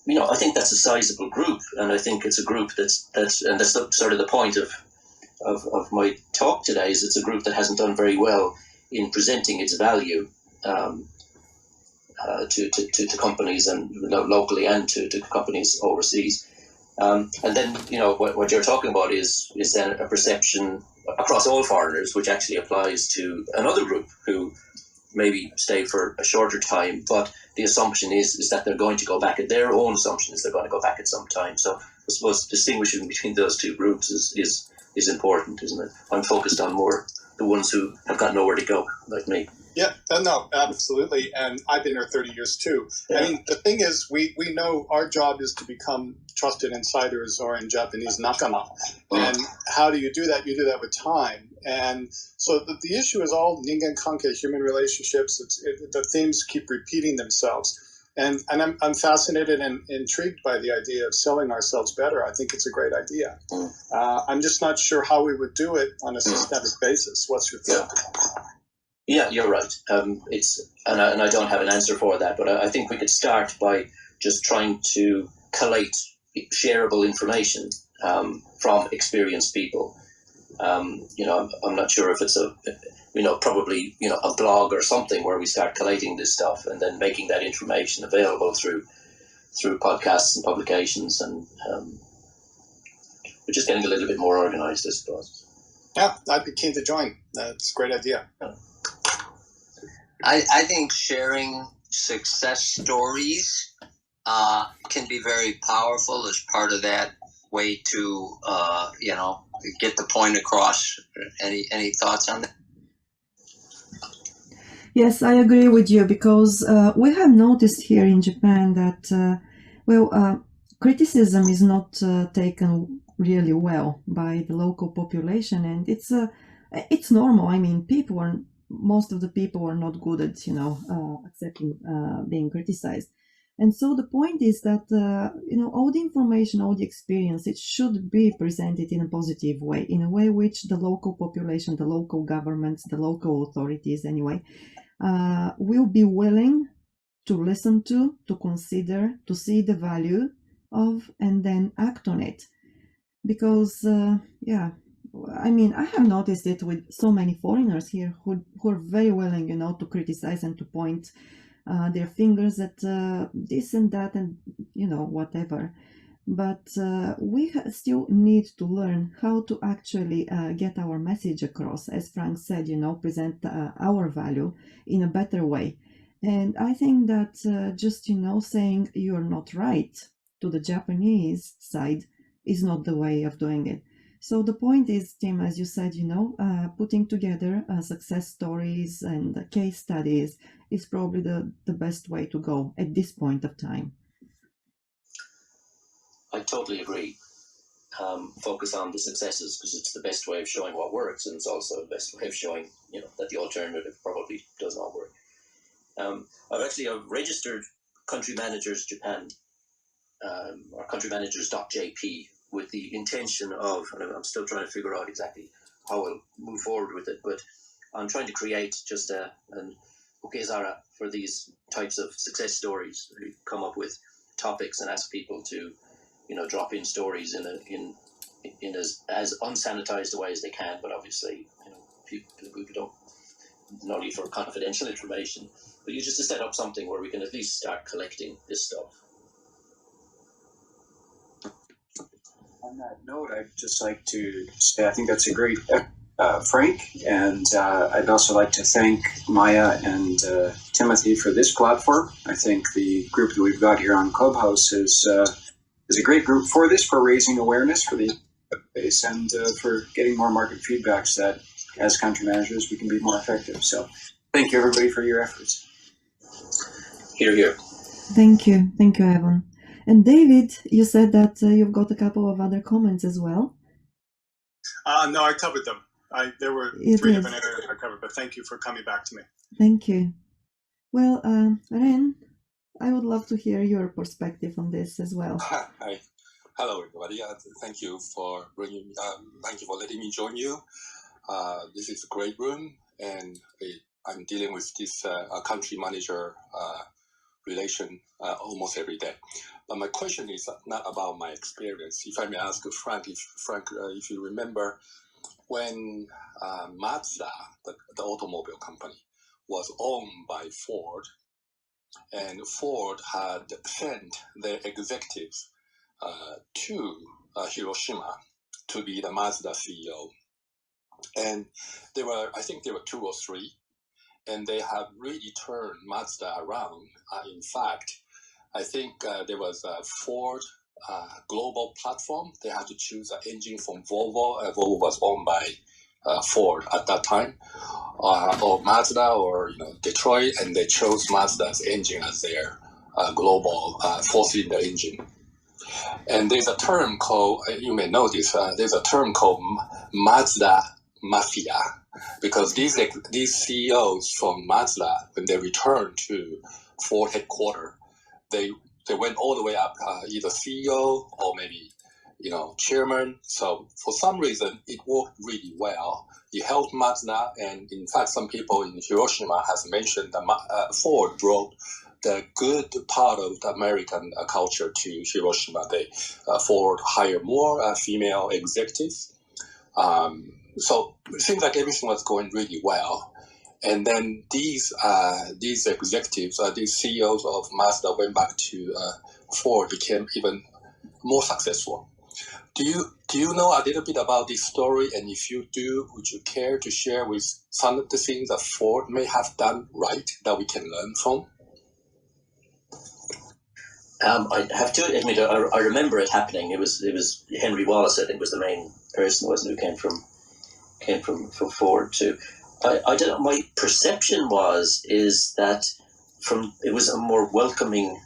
I think that's a sizable group, and I think it's a group that's sort of the point of my talk today, is it's a group that hasn't done very well in presenting its value to companies, and locally and to companies overseas. And then what you're talking about is then a perception across all foreigners, which actually applies to another group who maybe stay for a shorter time, but the assumption is that they're going to go back. Their own assumption is they're going to go back at some time. So I suppose distinguishing between those two groups is important, isn't it? I'm focused on more the ones who have got nowhere to go, like me. Yeah, no, absolutely. And I've been here 30 years too. Yeah. I mean, the thing is, we know our job is to become trusted insiders, or in Japanese, nakama. And how do you do that? You do that with time. And so the issue is all ningen kanke, human relationships. The themes keep repeating themselves. And I'm fascinated and intrigued by the idea of selling ourselves better. I think it's a great idea. I'm just not sure how we would do it on a systemic basis. What's your thought? Yeah, you're right. And I don't have an answer for that, but I think we could start by just trying to collate shareable information from experienced people. I'm not sure if it's probably a blog or something where we start collating this stuff and then making that information available through podcasts and publications, and we're just getting a little bit more organized, I suppose. Yeah, I'd be keen to join. That's a great idea. Yeah. I think sharing success stories can be very powerful as part of that way to, get the point across. Any thoughts on that? Yes, I agree with you, because we have noticed here in Japan that, criticism is not taken really well by the local population, and it's normal. I mean, most of the people are not good at, accepting being criticized. And so the point is that, all the information, all the experience, it should be presented in a positive way, in a way which the local population, the local governments, the local authorities anyway, will be willing to listen to consider, to see the value of, and then act on it. Because, I have noticed it with so many foreigners here who are very willing, to criticize and to point their fingers at this and that and, whatever. But we still need to learn how to actually get our message across, as Frank said, present our value in a better way. And I think that just, saying you're not right to the Japanese side is not the way of doing it. So the point is, Tim, as you said, putting together success stories and case studies is probably the best way to go at this point of time. I totally agree. Focus on the successes, because it's the best way of showing what works, and it's also the best way of showing, that the alternative probably does not work. I've registered Country Managers Japan, or countrymanagers.jp, with the intention of, and I'm still trying to figure out exactly how I'll move forward with it, but on trying to create just an ukezara for these types of success stories. We come up with topics and ask people to, drop in stories in as unsanitized a way as they can, but obviously, people don't, not only for confidential information, but just to set up something where we can at least start collecting this stuff. On that note, I'd just like to say I think that's a great Frank, and I'd also like to thank Maya and Timothy for this platform. I think the group that we've got here on Clubhouse is a great group for this, for raising awareness for the base and for getting more market feedbacks that as country managers we can be more effective. So thank you everybody for your efforts. Hear, hear. Thank you, Evan. And David, you said that you've got a couple of other comments as well. No, I covered them. There were three different areas I covered, but thank you for coming back to me. Thank you. Well, Ren, I would love to hear your perspective on this as well. Hi. Hello, everybody. Thank you for bringing. Thank you for letting me join you. This is a great room, and I'm dealing with this country manager relation almost every day. But my question is not about my experience. If I may ask Frank, if you remember when Mazda, the automobile company, was owned by Ford, and Ford had sent their executives to Hiroshima to be the Mazda CEO. And I think there were 2 or 3, and they have really turned Mazda around. In fact, I think there was a Ford global platform. They had to choose an engine from Volvo. Volvo was owned by Ford at that time, or Mazda, or Detroit, and they chose Mazda's engine as their global 4-cylinder engine. And there's a term called, you may know this, there's a term called Mazda Mafia, because these CEOs from Mazda, when they returned to Ford headquarters, they went all the way up, either CEO or maybe chairman. So for some reason, it worked really well. It helped Mazda, and in fact, some people in Hiroshima has mentioned that Ford brought the good part of the American culture to Hiroshima. Ford hired more female executives. So it seems like everything was going really well. And then these executives, these CEOs of Mazda went back to Ford, became even more successful. Do you know a little bit about this story? And if you do, would you care to share with some of the things that Ford may have done right that we can learn from? I have to admit, I remember it happening. It was Henry Wallace, I think, was the main person, wasn't it, who came from Ford too. I don't know. My perception is that it was a more welcoming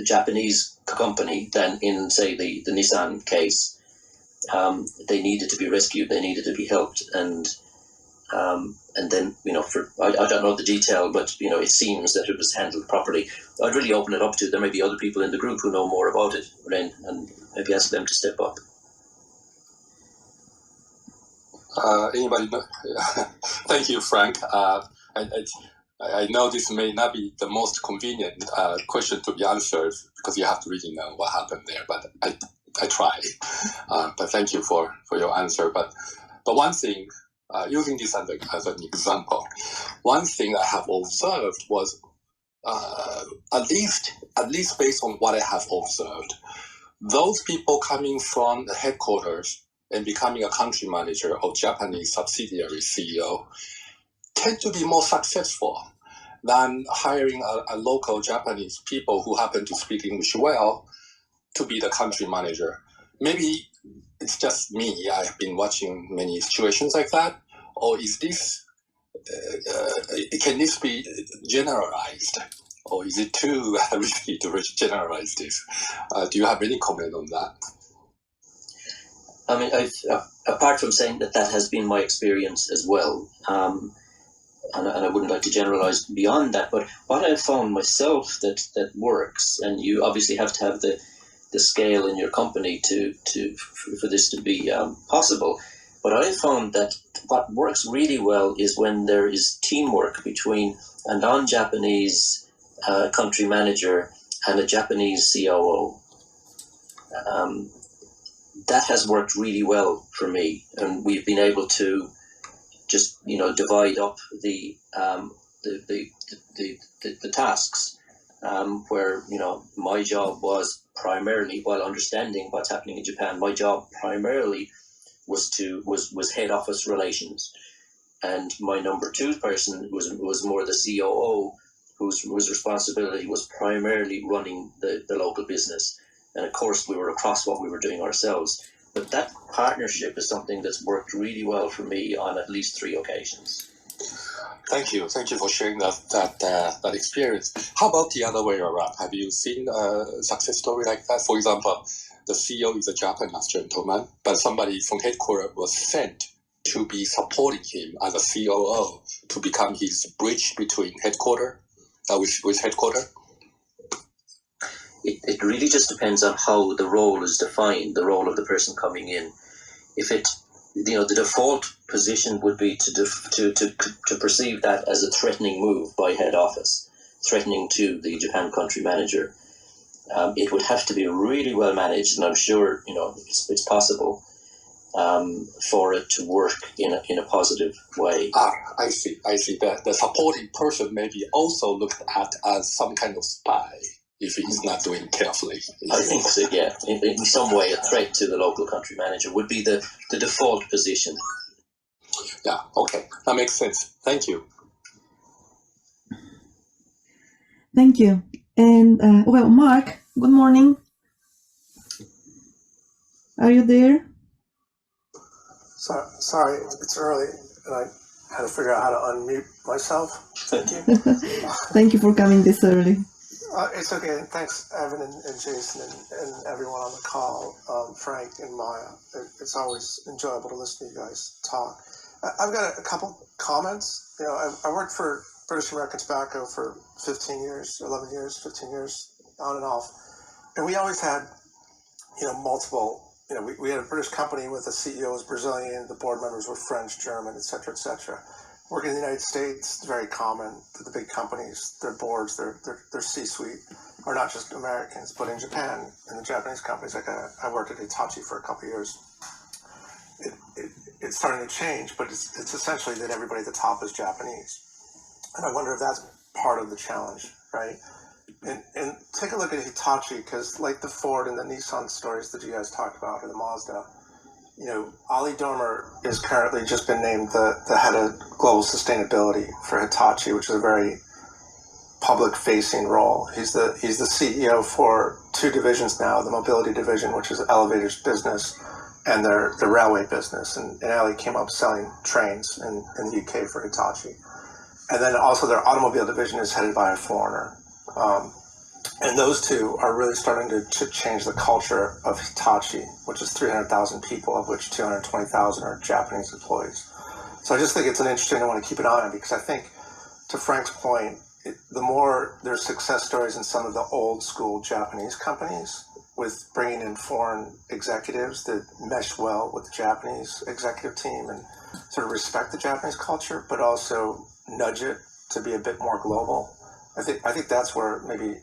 Japanese company than in, say, the Nissan case. They needed to be rescued. They needed to be helped, and then I don't know the detail, but it seems that it was handled properly. I'd really open it up to there may be other people in the group who know more about it, Ren, and maybe ask them to step up. Anybody? Thank you, Frank. I know this may not be the most convenient question to be answered because you have to really know what happened there, but I try. But thank you for your answer. But one thing, using this as an example, one thing I have observed was, at least based on what I have observed, those people coming from the headquarters and becoming a country manager or Japanese subsidiary CEO tend to be more successful than hiring a local Japanese people who happen to speak English well to be the country manager. Maybe it's just me. I have been watching many situations like that. Or is this, can this be generalized? Or is it too risky to generalize this? Do you have any comment on that? I mean, apart from saying that has been my experience as well, and I wouldn't like to generalize beyond that, but what I've found myself that works, and you obviously have to have the scale in your company for this to be possible, But I found that what works really well is when there is teamwork between a non-Japanese country manager and a Japanese COO. That has worked really well for me, and we've been able to just divide up the tasks, where my job was primarily, while understanding what's happening in Japan, my job primarily was head office relations, and my number two person was more the COO, whose responsibility was primarily running the local business. And of course, we were across what we were doing ourselves. But that partnership is something that's worked really well for me on at least 3 occasions. Thank you for sharing that experience. How about the other way around? Have you seen a success story like that? For example, the CEO is a Japanese gentleman, but somebody from headquarters was sent to be supporting him as a COO to become his bridge between headquarters with headquarters. It really just depends on how the role is defined, the role of the person coming in. If it, the default position would be to perceive that as a threatening move by head office, threatening to the Japan country manager. It would have to be really well managed, and I'm sure it's possible for it to work in a positive way. I see. That the supporting person may be also looked at as some kind of spy if he's not doing carefully. I think so, yeah. In some way, a threat to the local country manager would be the default position. Yeah, okay. That makes sense. Thank you. Thank you. And, well, Mark, good morning. Are you there? Sorry, it's early, and I had to figure out how to unmute myself. Thank you. Thank you for coming this early. It's okay. Thanks, Evan and Jason and everyone on the call, Frank and Maya. It's always enjoyable to listen to you guys talk. I've got a couple comments. I worked for British American Tobacco for 15 years, 11 years, 15 years, on and off. And we always had, multiple, we had a British company with the CEO was Brazilian, the board members were French, German, et cetera, et cetera. Working in the United States, it's very common that the big companies, their boards, their C-suite are not just Americans, but in Japan, in the Japanese companies, like I worked at Hitachi for a couple of years. It's starting to change, but it's essentially that everybody at the top is Japanese. And I wonder if that's part of the challenge, right? And take a look at Hitachi, because like the Ford and the Nissan stories that you guys talked about, or the Mazda, Ali Dormer is currently just been named the head of global sustainability for Hitachi, which is a very public-facing role. He's the CEO for 2 divisions now, the mobility division, which is elevators business, and their railway business. And Ali came up selling trains in the UK for Hitachi. And then also their automobile division is headed by a foreigner. And those two are really starting to change the culture of Hitachi, which is 300,000 people, of which 220,000 are Japanese employees. So I just think it's an interesting, I want to keep an eye on, because I think, to Frank's point, the more there's success stories in some of the old school Japanese companies with bringing in foreign executives that mesh well with the Japanese executive team and sort of respect the Japanese culture, but also nudge it to be a bit more global. I think that's where maybe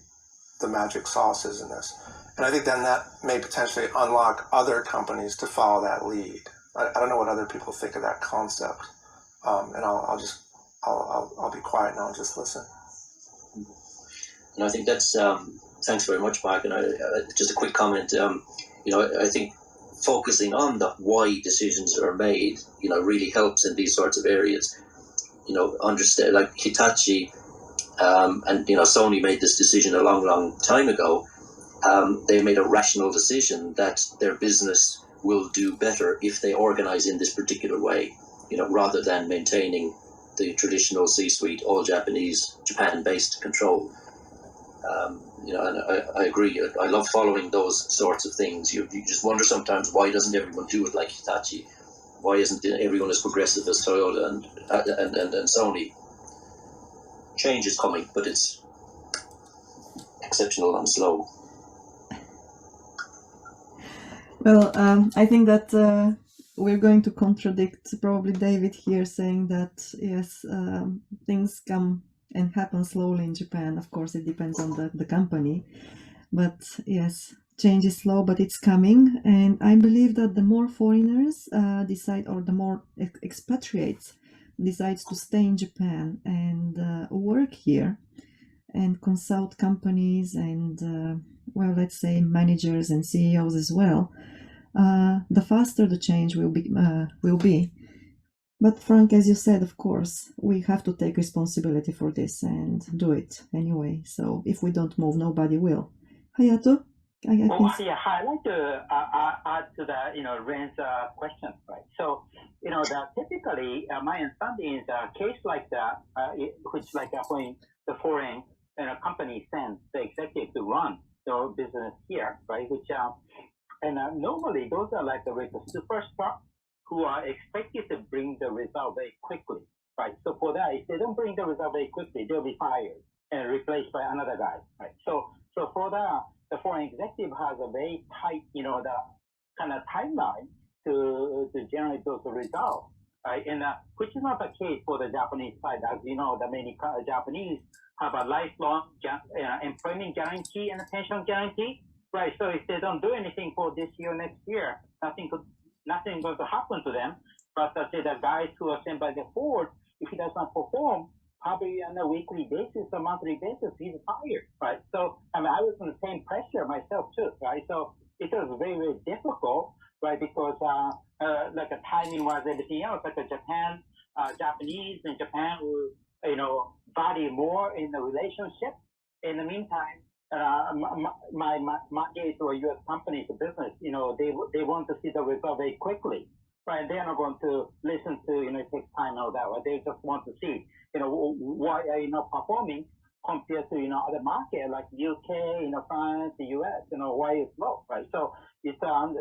the magic sauce is in this. And I think then that may potentially unlock other companies to follow that lead. I don't know what other people think of that concept. And I'll be quiet now and just listen. And I think that's, thanks very much, Mark. And just a quick comment, I think focusing on the why decisions are made, really helps in these sorts of areas. Understand, like Hitachi, and Sony made this decision a long time ago. They made a rational decision that their business will do better if they organize in this particular way, rather than maintaining the traditional C-suite, all Japanese, Japan-based control. And I agree. I love following those sorts of things. You just wonder sometimes, why doesn't everyone do it like Hitachi? Why isn't everyone as progressive as Toyota and Sony? Change is coming, but it's exceptional and slow. Well, I think that we're going to contradict probably David here, saying that yes, things come and happen slowly in Japan. Of course, it depends on the company, but yes, change is slow, but it's coming. And I believe that the more foreigners decide, or the more expatriates decides to stay in Japan and work here and consult companies and well, let's say managers and CEOs as well, the faster the change will be. But Frank, as you said, of course, we have to take responsibility for this and do it anyway. So if we don't move, nobody will. Hayato, I Well, think. yeah, I'd like to add to that, Ren's question, right? So, that typically, my understanding is a case like that, which like when the foreign company sends the executive to run their business here, right? Which and normally those are like the superstar who are expected to bring the result very quickly, right? So for that, if they don't bring the result very quickly, they'll be fired and replaced by another guy, right? So for that, the foreign executive has a very tight, the kind of timeline to generate those results, right? And which is not the case for the Japanese side. As you know, the many Japanese have a lifelong employment guarantee and a pension guarantee, right? So if they don't do anything for this year, next year, nothing going to happen to them. But say the guys who are sent by the board, if he does not perform, probably on a weekly basis or monthly basis, he's fired, right? So, I mean, I was in the same pressure myself too, right? So it was very, very difficult, right? Because like a timing was everything else, like a Japanese and Japan will, value more in the relationship. In the meantime, my mandate to a U.S. company to business, they want to see the result very quickly, right? They're not going to listen to, it takes time and all that, right? They just want to see, why are you not performing compared to, other markets like UK, France, the US, why is low, right? So it's under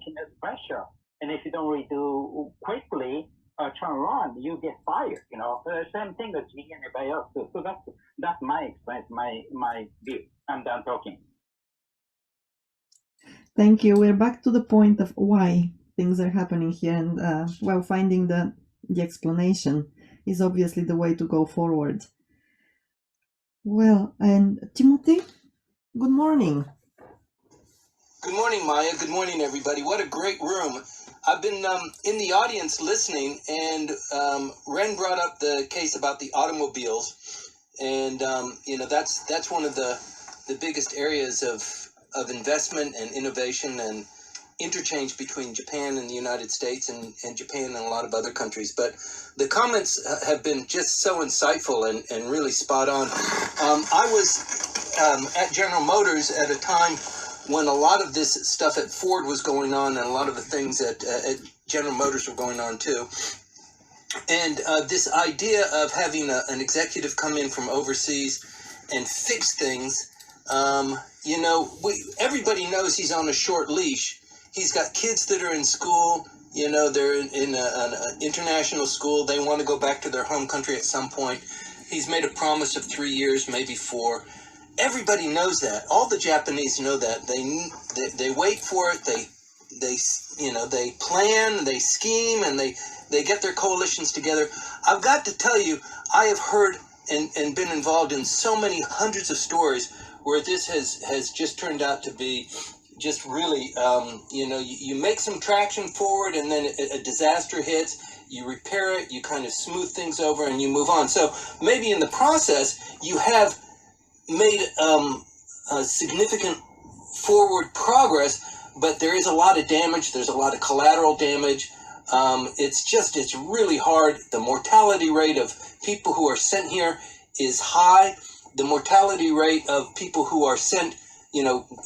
tremendous pressure. And if you don't really do quickly, turn around, you get fired, The same thing that me and everybody else do. So that's my experience, my view. I'm done talking. Thank you. We're back to the point of why things are happening here, and well, finding the explanation is obviously the way to go forward. Well, and Timothy, good morning. Good morning, Maya. Good morning, everybody. What a great room. I've been in the audience listening, and Ren brought up the case about the automobiles, and that's one of the biggest areas of investment and innovation and interchange between Japan and the United States and Japan and a lot of other countries. But the comments have been just so insightful and really spot on. I was at General Motors at a time when a lot of this stuff at Ford was going on, and a lot of the things at General Motors were going on too. And this idea of having an executive come in from overseas and fix things, everybody knows he's on a short leash. He's got kids that are in school, they're in an international school. They want to go back to their home country at some point. He's made a promise of 3 years, maybe 4. Everybody knows that. All the Japanese know that. They wait for it. They plan, they scheme, and they get their coalitions together. I've got to tell you, I have heard and been involved in so many hundreds of stories where this has just turned out to be just really, you make some traction forward, and then a disaster hits. You repair it, you kind of smooth things over, and you move on. So maybe in the process, you have made a significant forward progress, but there is a lot of damage. There's a lot of collateral damage. It's really hard. The mortality rate of people who are sent here is high. The mortality rate of people who are sent,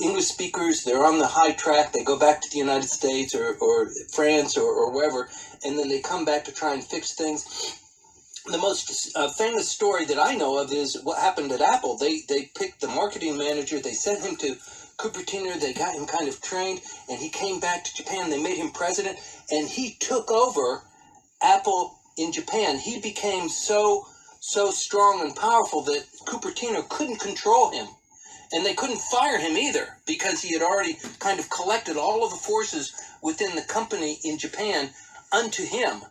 English speakers, they're on the high track. They go back to the United States or France or wherever, and then they come back to try and fix things. The most famous story that I know of is what happened at Apple. They picked the marketing manager. They sent him to Cupertino. They got him kind of trained, and he came back to Japan. They made him president, and he took over Apple in Japan. He became so strong and powerful that Cupertino couldn't control him. And they couldn't fire him either because he had already kind of collected all of the forces within the company in Japan unto him.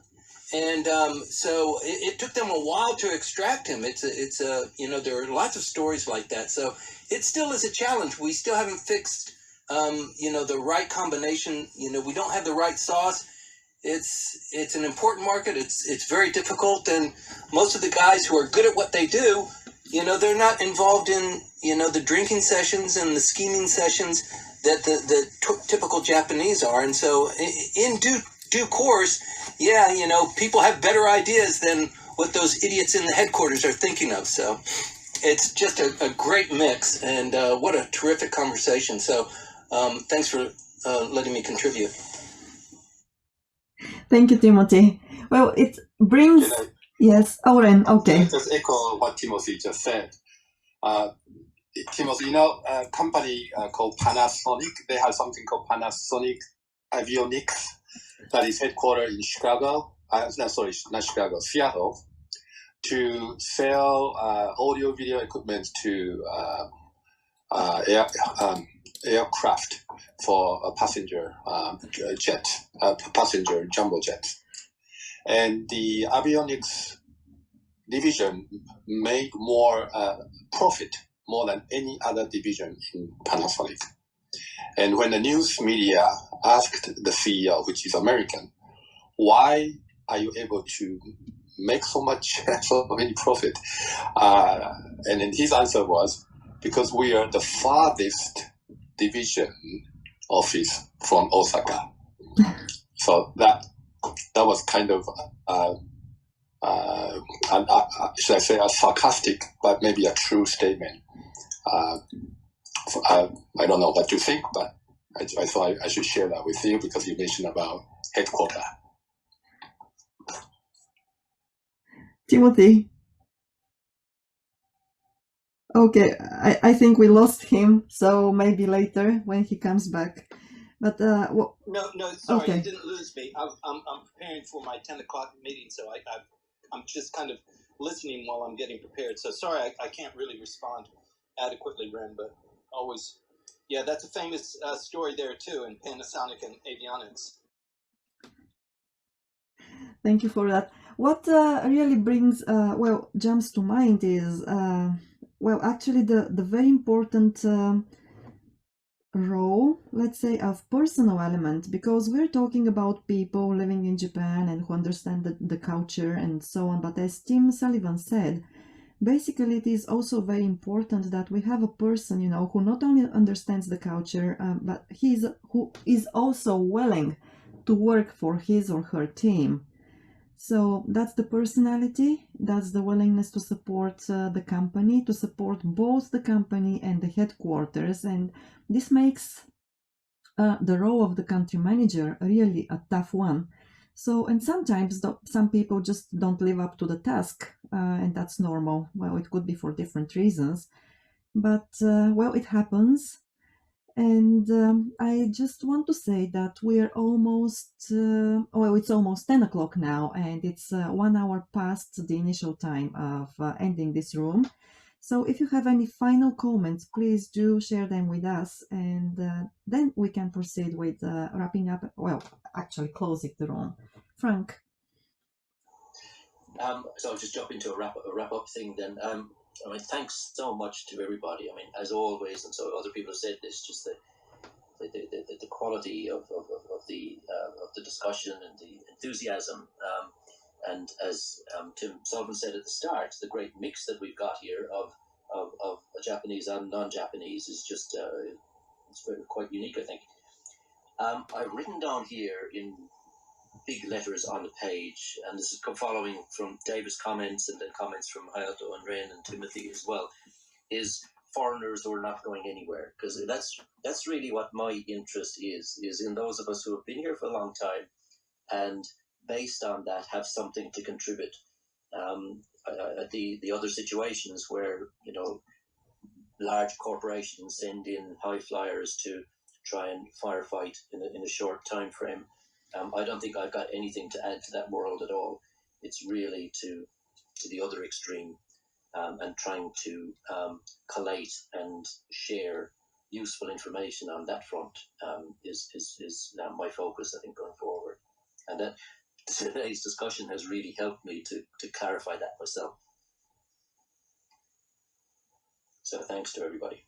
And so it took them a while to extract him. It's a there are lots of stories like that. So it still is a challenge. We still haven't fixed the right combination. We don't have the right sauce. It's an important market. It's very difficult, and most of the guys who are good at what they do, they're not involved in the drinking sessions and the scheming sessions that the typical Japanese are. And so in due course, people have better ideas than what those idiots in the headquarters are thinking of. So it's just a great mix, and what a terrific conversation. So thanks for letting me contribute. Thank you, Timothy. Well, it brings... Yes, Oren, okay. Just echo what Timothy just said. Timothy, a company called Panasonic, they have something called Panasonic Avionics that is headquartered in Chicago. Sorry, not Chicago, Seattle, to sell audio video equipment to aircraft for a passenger jet, passenger jumbo jet. And the avionics division made more profit, more than any other division in Panasonic. And when the news media asked the CEO, which is American, why are you able to make so many profit? And then his answer was, because we are the farthest division office from Osaka. So that was kind of, should I say, a sarcastic, but maybe a true statement. I don't know what you think, but I thought I should share that with you because you mentioned about headquarters. Timothy. Okay, I think we lost him, so maybe later when he comes back. But No, sorry, okay. You didn't lose me. I'm preparing for my 10 o'clock meeting, so I'm just kind of listening while I'm getting prepared. So sorry, I can't really respond adequately, Ren, but always, yeah, that's a famous story there too in Panasonic and avionics. Thank you for that. What really brings, jumps to mind is, actually the very important role, let's say, of personal element, because we're talking about people living in Japan and who understand the culture and so on. But as Tim Sullivan said, basically it is also very important that we have a person, who not only understands the culture, but who is also willing to work for his or her team. So that's the personality, that's the willingness to support the company, to support both the company and the headquarters. And this makes the role of the country manager really a tough one. So, and sometimes some people just don't live up to the task, and that's normal. Well, it could be for different reasons, but it happens. And I just want to say that we're almost, it's almost 10 o'clock now, and it's 1 hour past the initial time of ending this room. So if you have any final comments, please do share them with us, and then we can proceed with wrapping up, actually closing the room. Frank. So I'll just jump into a wrap-up thing then. Thanks so much to everybody. As always, and so other people have said this, just the quality of the discussion and the enthusiasm, and as Tim Sullivan said at the start, the great mix that we've got here of Japanese and non-Japanese is just it's quite unique, I think. I've written down here in big letters on the page, and this is following from David's comments and then comments from Hayato and Ren and Timothy as well, is foreigners who are not going anywhere, because that's really what my interest is in those of us who have been here for a long time and based on that have something to contribute. The other situations where large corporations send in high flyers to try and firefight in a short time frame, I don't think I've got anything to add to that world at all. It's really to the other extreme. and trying to collate and share useful information on that front is my focus, I think, going forward. And that today's discussion has really helped me to clarify that myself. So thanks to everybody.